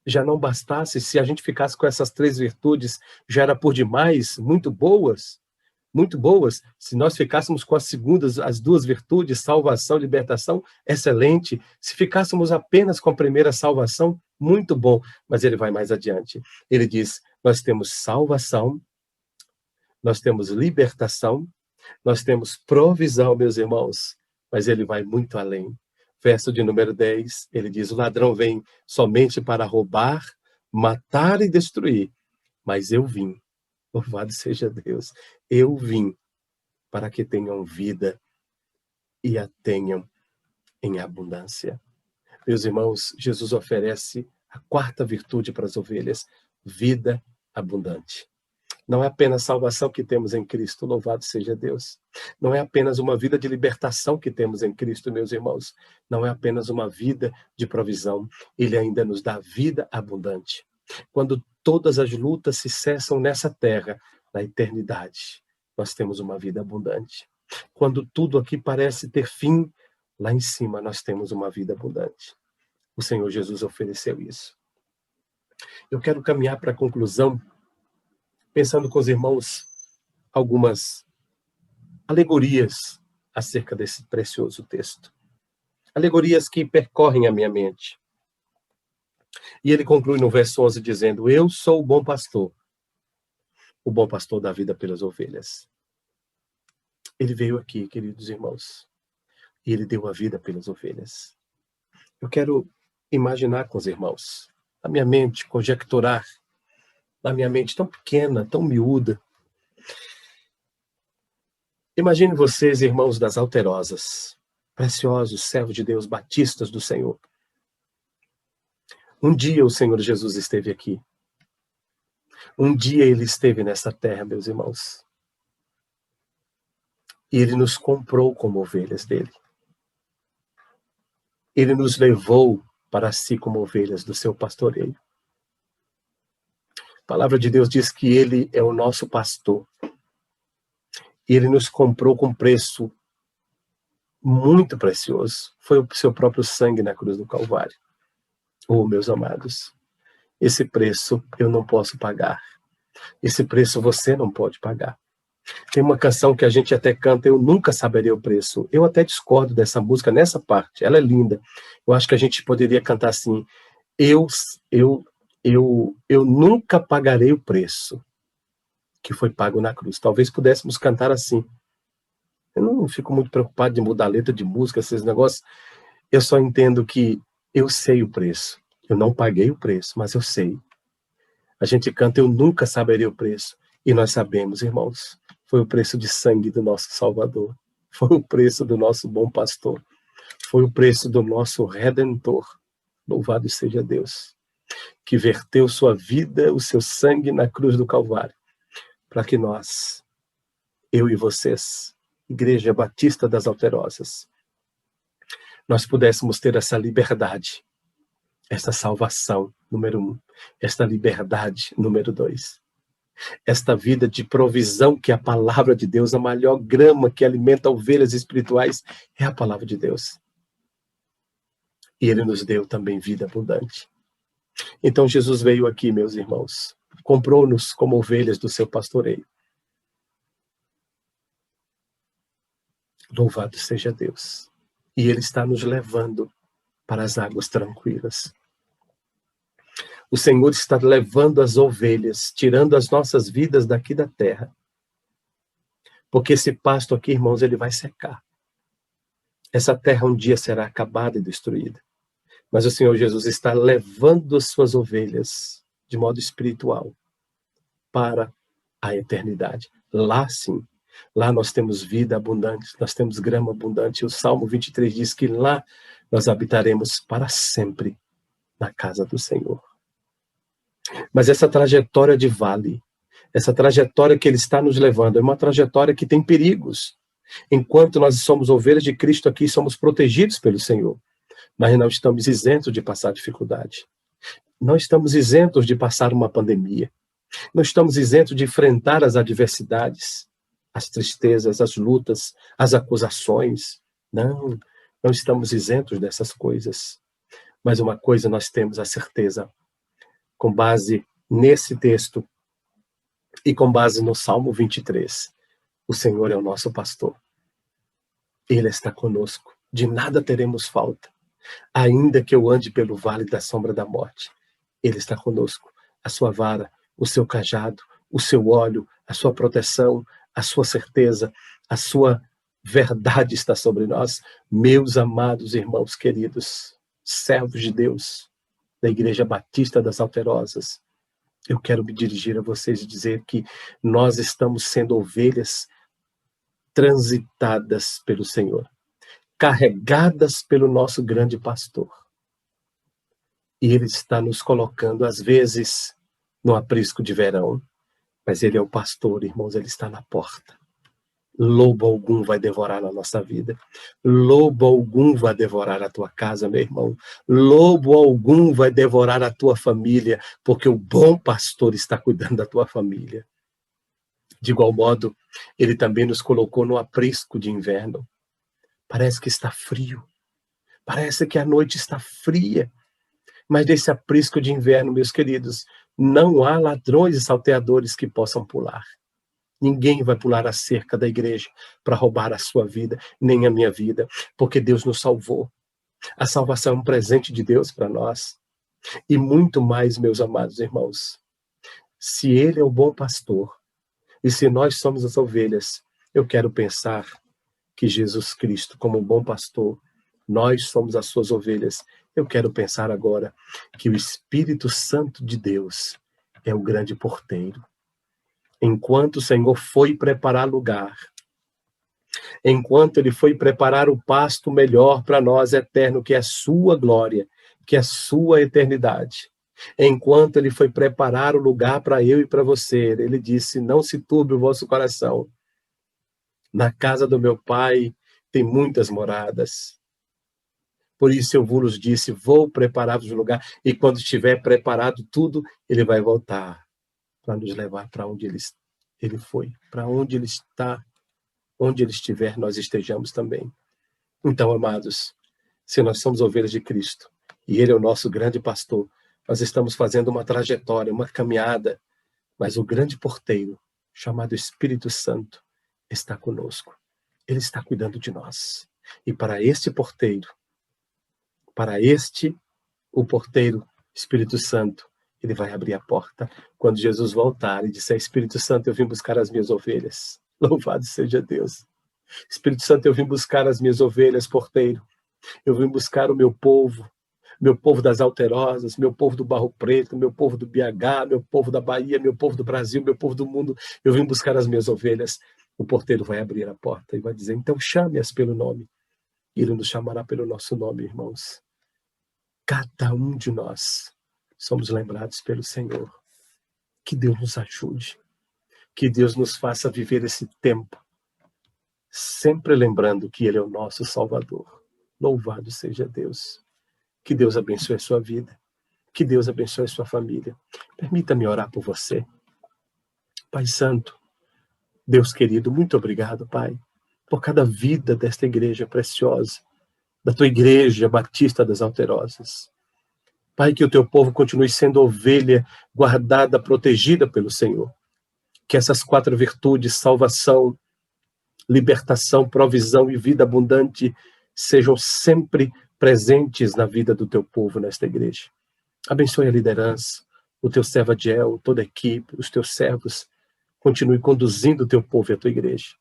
já não bastasse, se a gente ficasse com essas 3 virtudes, já era por demais, muito boas. Se nós ficássemos com as 2 virtudes, salvação e libertação, excelente. Se ficássemos apenas com a primeira, salvação, muito bom. Mas ele vai mais adiante. Ele diz: nós temos salvação, nós temos libertação, nós temos provisão, meus irmãos. Mas ele vai muito além. Verso de número 10, ele diz: o ladrão vem somente para roubar, matar e destruir. Mas eu vim, louvado seja Deus, eu vim para que tenham vida e a tenham em abundância. Meus irmãos, Jesus oferece a quarta virtude para as ovelhas, vida abundante. Não é apenas salvação que temos em Cristo, louvado seja Deus. Não é apenas uma vida de libertação que temos em Cristo, meus irmãos. Não é apenas uma vida de provisão. Ele ainda nos dá vida abundante. Quando todas as lutas se cessam nessa terra, na eternidade, nós temos uma vida abundante. Quando tudo aqui parece ter fim, lá em cima nós temos uma vida abundante. O Senhor Jesus ofereceu isso. Eu quero caminhar para a conclusão, pensando com os irmãos algumas alegorias acerca desse precioso texto. Alegorias que percorrem a minha mente. E ele conclui no verso 11 dizendo: eu sou o bom pastor dá vida pelas ovelhas. Ele veio aqui, queridos irmãos, e ele deu a vida pelas ovelhas. Eu quero imaginar com os irmãos, na minha mente, conjecturar, na minha mente tão pequena, tão miúda. Imagine vocês, irmãos das Alterosas, preciosos servos de Deus, batistas do Senhor. Um dia o Senhor Jesus esteve aqui. Um dia ele esteve nessa terra, meus irmãos. E ele nos comprou como ovelhas dele. Ele nos levou para si como ovelhas do seu pastoreio. A palavra de Deus diz que ele é o nosso pastor. E ele nos comprou com preço muito precioso. Foi o seu próprio sangue na cruz do Calvário. Oh, meus amados, esse preço eu não posso pagar. Esse preço você não pode pagar. Tem uma canção que a gente até canta, Eu Nunca Saberei o Preço. Eu até discordo dessa música nessa parte, ela é linda. Eu acho que a gente poderia cantar assim: eu nunca pagarei o preço que foi pago na cruz. Talvez pudéssemos cantar assim. Eu não fico muito preocupado de mudar a letra de música, esses negócios. Eu só entendo que eu sei o preço. Eu não paguei o preço, mas eu sei. A gente canta Eu Nunca Saberei o Preço. E nós sabemos, irmãos, foi o preço de sangue do nosso Salvador. Foi o preço do nosso bom pastor. Foi o preço do nosso Redentor. Louvado seja Deus, que verteu sua vida, o seu sangue na cruz do Calvário, para que nós, eu e vocês, Igreja Batista das Alterosas, nós pudéssemos ter essa liberdade, essa salvação, número 1, esta liberdade, número 2, esta vida de provisão que é a palavra de Deus, a maior grama que alimenta ovelhas espirituais é a palavra de Deus. E ele nos deu também vida abundante. Então Jesus veio aqui, meus irmãos, comprou-nos como ovelhas do seu pastoreio. Louvado seja Deus. E ele está nos levando para as águas tranquilas. O Senhor está levando as ovelhas, tirando as nossas vidas daqui da terra. Porque esse pasto aqui, irmãos, ele vai secar. Essa terra um dia será acabada e destruída. Mas o Senhor Jesus está levando as suas ovelhas, de modo espiritual, para a eternidade. Lá sim, lá nós temos vida abundante, nós temos grama abundante. O Salmo 23 diz que lá nós habitaremos para sempre na casa do Senhor. Mas essa trajetória de vale, essa trajetória que ele está nos levando, é uma trajetória que tem perigos. Enquanto nós somos ovelhas de Cristo aqui, somos protegidos pelo Senhor. Mas não estamos isentos de passar dificuldade. Não estamos isentos de passar uma pandemia. Não estamos isentos de enfrentar as adversidades, as tristezas, as lutas, as acusações. Não estamos isentos dessas coisas. Mas uma coisa nós temos a certeza, com base nesse texto e com base no Salmo 23, o Senhor é o nosso pastor. Ele está conosco. De nada teremos falta. Ainda que eu ande pelo vale da sombra da morte, ele está conosco. A sua vara, o seu cajado, o seu óleo, a sua proteção, a sua certeza, a sua verdade está sobre nós. Meus amados irmãos queridos, servos de Deus, da Igreja Batista das Alterosas, eu quero me dirigir a vocês e dizer que nós estamos sendo ovelhas transitadas pelo Senhor, carregadas pelo nosso grande pastor. E Ele está nos colocando, às vezes, no aprisco de verão. Mas Ele é o pastor, irmãos, Ele está na porta. Lobo algum vai devorar a nossa vida. Lobo algum vai devorar a tua casa, meu irmão. Lobo algum vai devorar a tua família, porque o bom pastor está cuidando da tua família. De igual modo, Ele também nos colocou no aprisco de inverno. Parece que está frio. Parece que a noite está fria. Mas nesse aprisco de inverno, meus queridos, não há ladrões e salteadores que possam pular. Ninguém vai pular a cerca da igreja para roubar a sua vida, nem a minha vida, porque Deus nos salvou. A salvação é um presente de Deus para nós. E muito mais, meus amados irmãos, se Ele é o bom pastor, e se nós somos as ovelhas, eu quero pensar que Jesus Cristo, como um bom pastor, nós somos as suas ovelhas. Eu quero pensar agora que o Espírito Santo de Deus é o grande porteiro. Enquanto o Senhor foi preparar lugar, enquanto Ele foi preparar o pasto melhor para nós, eterno, que é a sua glória, que é a sua eternidade, enquanto Ele foi preparar o lugar para eu e para você, Ele disse, não se turbe o vosso coração. Na casa do meu Pai tem muitas moradas. Por isso eu vos disse, vou preparar-vos um lugar, e quando estiver preparado tudo, Ele vai voltar para nos levar para onde ele foi, para onde Ele está, onde Ele estiver, nós estejamos também. Então, amados, se nós somos ovelhas de Cristo, e Ele é o nosso grande pastor, nós estamos fazendo uma trajetória, uma caminhada, mas o grande porteiro, chamado Espírito Santo, está conosco. Ele está cuidando de nós. E para este porteiro, o porteiro, Espírito Santo, Ele vai abrir a porta quando Jesus voltar e disser, Espírito Santo, eu vim buscar as minhas ovelhas. Louvado seja Deus. Espírito Santo, eu vim buscar as minhas ovelhas, porteiro. Eu vim buscar o meu povo das Alterosas, meu povo do Barro Preto, meu povo do BH, meu povo da Bahia, meu povo do Brasil, meu povo do mundo. Eu vim buscar as minhas ovelhas. O porteiro vai abrir a porta e vai dizer, então chame-as pelo nome. Ele nos chamará pelo nosso nome, irmãos. Cada um de nós somos lembrados pelo Senhor. Que Deus nos ajude. Que Deus nos faça viver esse tempo, sempre lembrando que Ele é o nosso Salvador. Louvado seja Deus. Que Deus abençoe a sua vida. Que Deus abençoe a sua família. Permita-me orar por você. Pai Santo, Deus querido, muito obrigado, Pai, por cada vida desta igreja preciosa, da tua igreja Batista das Alterosas. Pai, que o teu povo continue sendo ovelha, guardada, protegida pelo Senhor. Que essas 4 virtudes, salvação, libertação, provisão e vida abundante, sejam sempre presentes na vida do teu povo nesta igreja. Abençoe a liderança, o teu servo Adiel, toda a equipe, os teus servos. Continue conduzindo o teu povo e a tua igreja.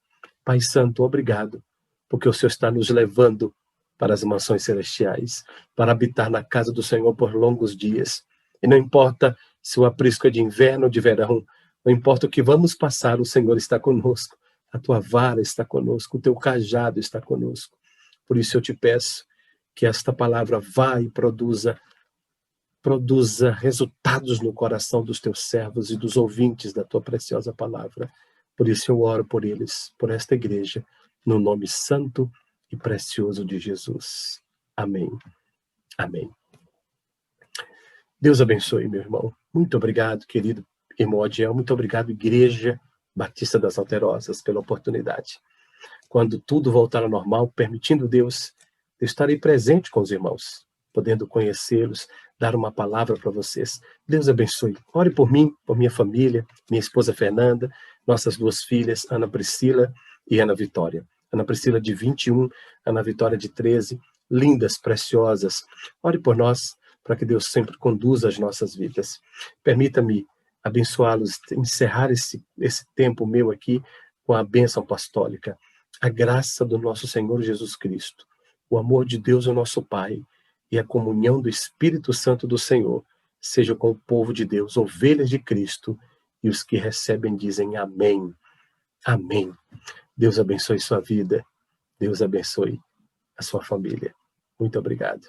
Pai Santo, obrigado, porque o Senhor está nos levando para as mansões celestiais, para habitar na casa do Senhor por longos dias. E não importa se o aprisco é de inverno ou de verão, não importa o que vamos passar, o Senhor está conosco. A tua vara está conosco, o teu cajado está conosco. Por isso eu te peço que esta palavra vá e produza resultados no coração dos teus servos e dos ouvintes da tua preciosa palavra. Por isso eu oro por eles, por esta igreja, no nome santo e precioso de Jesus. Amém. Amém. Deus abençoe, meu irmão. Muito obrigado, querido irmão Adiel. Muito obrigado, Igreja Batista das Alterosas, pela oportunidade. Quando tudo voltar ao normal, permitindo Deus, eu estarei presente com os irmãos, podendo conhecê-los, dar uma palavra para vocês. Deus abençoe. Ore por mim, por minha família, minha esposa Fernanda, nossas 2 filhas, Ana Priscila e Ana Vitória. Ana Priscila de 21, Ana Vitória de 13, lindas, preciosas. Ore por nós, para que Deus sempre conduza as nossas vidas. Permita-me abençoá-los, encerrar esse tempo meu aqui com a bênção apostólica. A graça do nosso Senhor Jesus Cristo, o amor de Deus, o nosso Pai, e a comunhão do Espírito Santo do Senhor, seja com o povo de Deus, ovelhas de Cristo, e os que recebem dizem amém. Amém. Deus abençoe sua vida. Deus abençoe a sua família. Muito obrigado.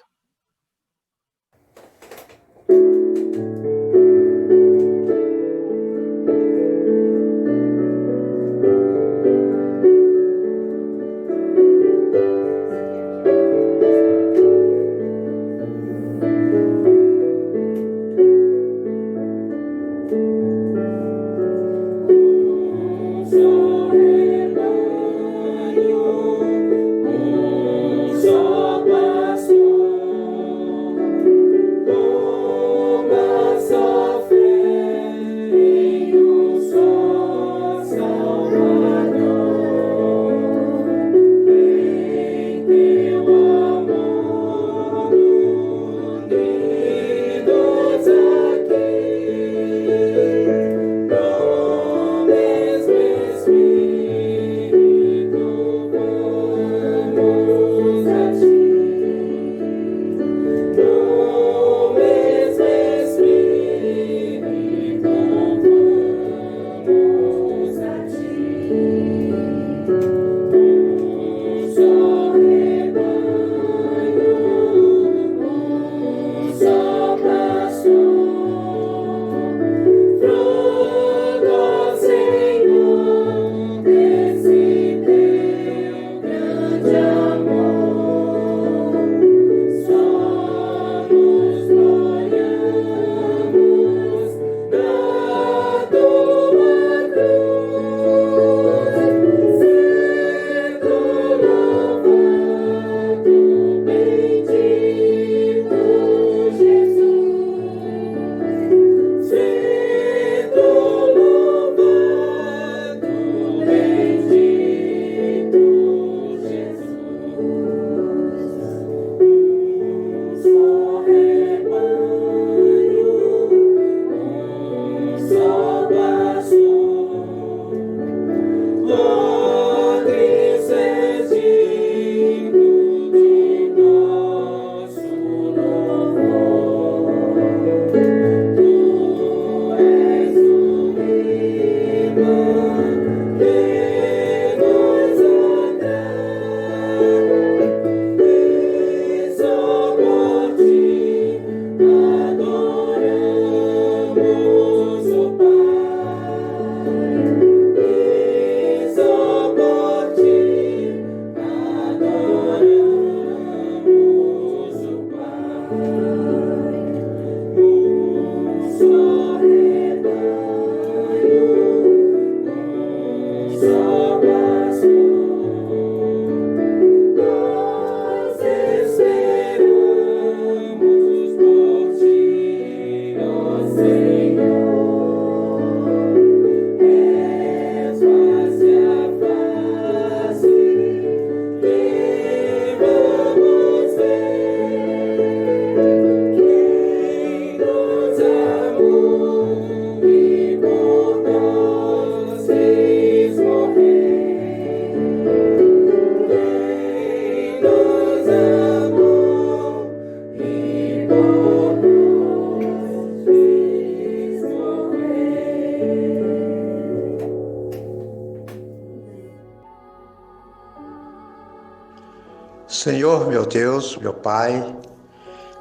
Senhor, meu Deus, meu Pai,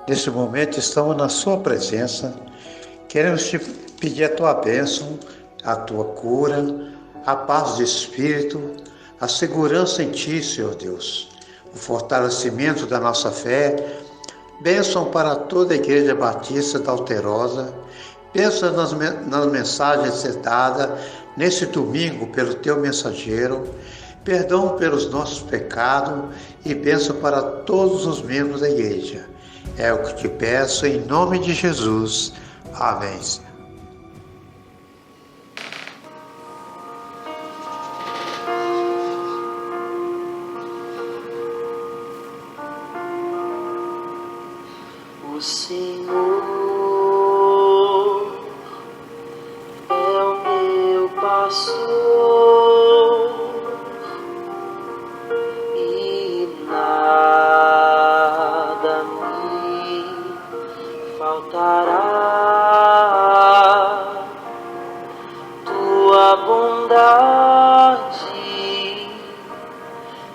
nesse momento estamos na Sua presença, queremos te pedir a Tua bênção, a Tua cura, a paz de espírito, a segurança em Ti, Senhor Deus, o fortalecimento da nossa fé, bênção para toda a Igreja Batista da Alterosa, bênção nas mensagens dadas nesse domingo pelo Teu mensageiro, perdão pelos nossos pecados e bênção para todos os membros da igreja. É o que te peço em nome de Jesus. Amém. O Senhor é o meu pastor. Tua bondade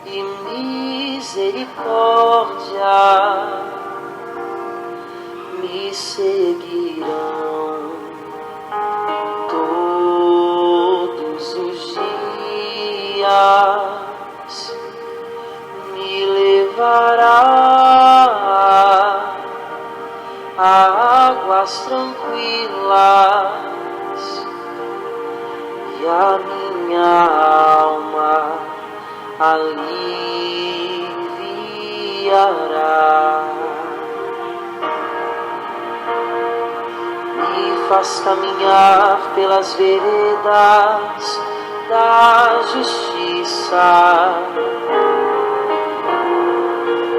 e misericórdia me seguirão todos os dias, me levará a águas tranquilas e a minha alma aliviará. Me faz caminhar pelas veredas da justiça,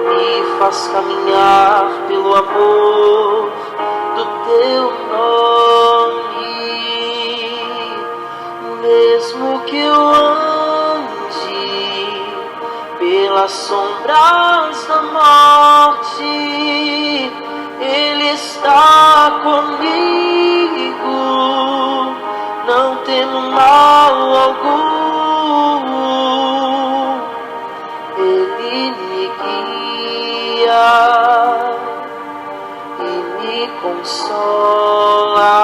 me faz caminhar pelo amor do Teu nome, mesmo que eu ande pelas sombras da morte, Ele está comigo, não temo mal algum, Ele me guia e me consola,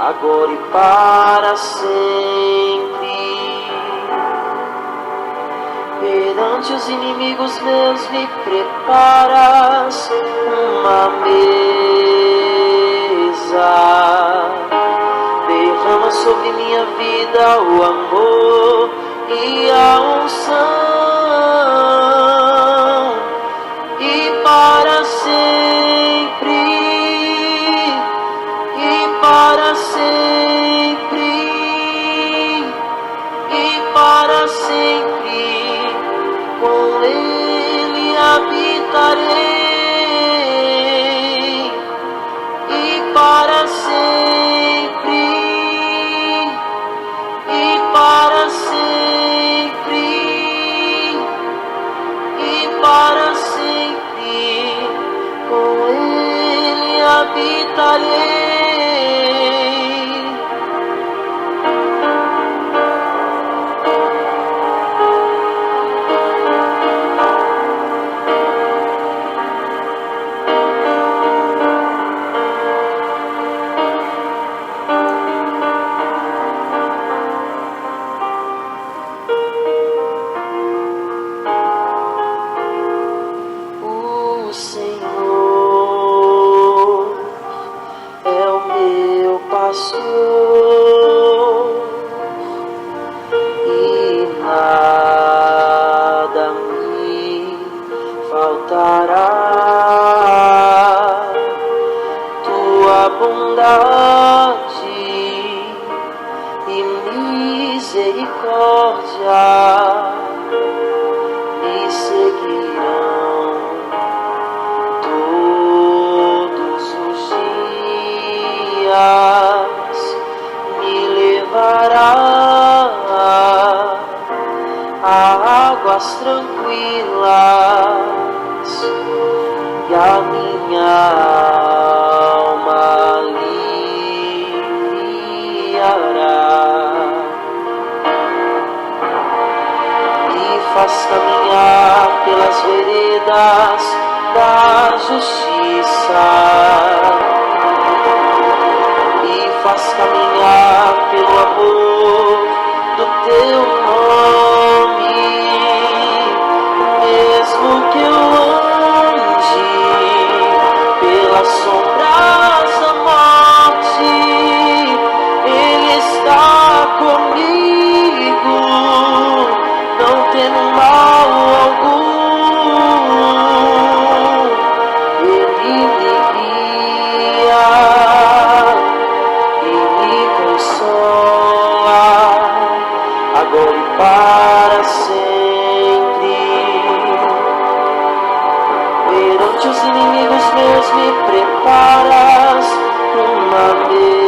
agora e para sempre. Perante os inimigos meus me preparas uma mesa, derrama sobre minha vida o amor e a unção, e para sempre, e para sempre, e para sempre, com Ele habitarei, e para sempre, e para sempre, e para sempre, com Ele habitarei. e misericórdia me seguirão todos os dias, me levará a águas tranquilas e a minha alma aliviará. Me faz caminhar pelas veredas da justiça, me faz caminhar pelo amor do teu nome, mesmo que eu ande pelas sombras da morte, Ele está comigo, não temo mal algum. Ele me guia e me consola, agora e para sempre. Perante os inimigos meus me preparas uma mesa,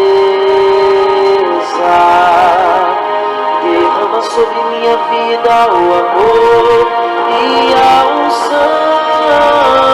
derrama sobre minha vida o amor e a unção.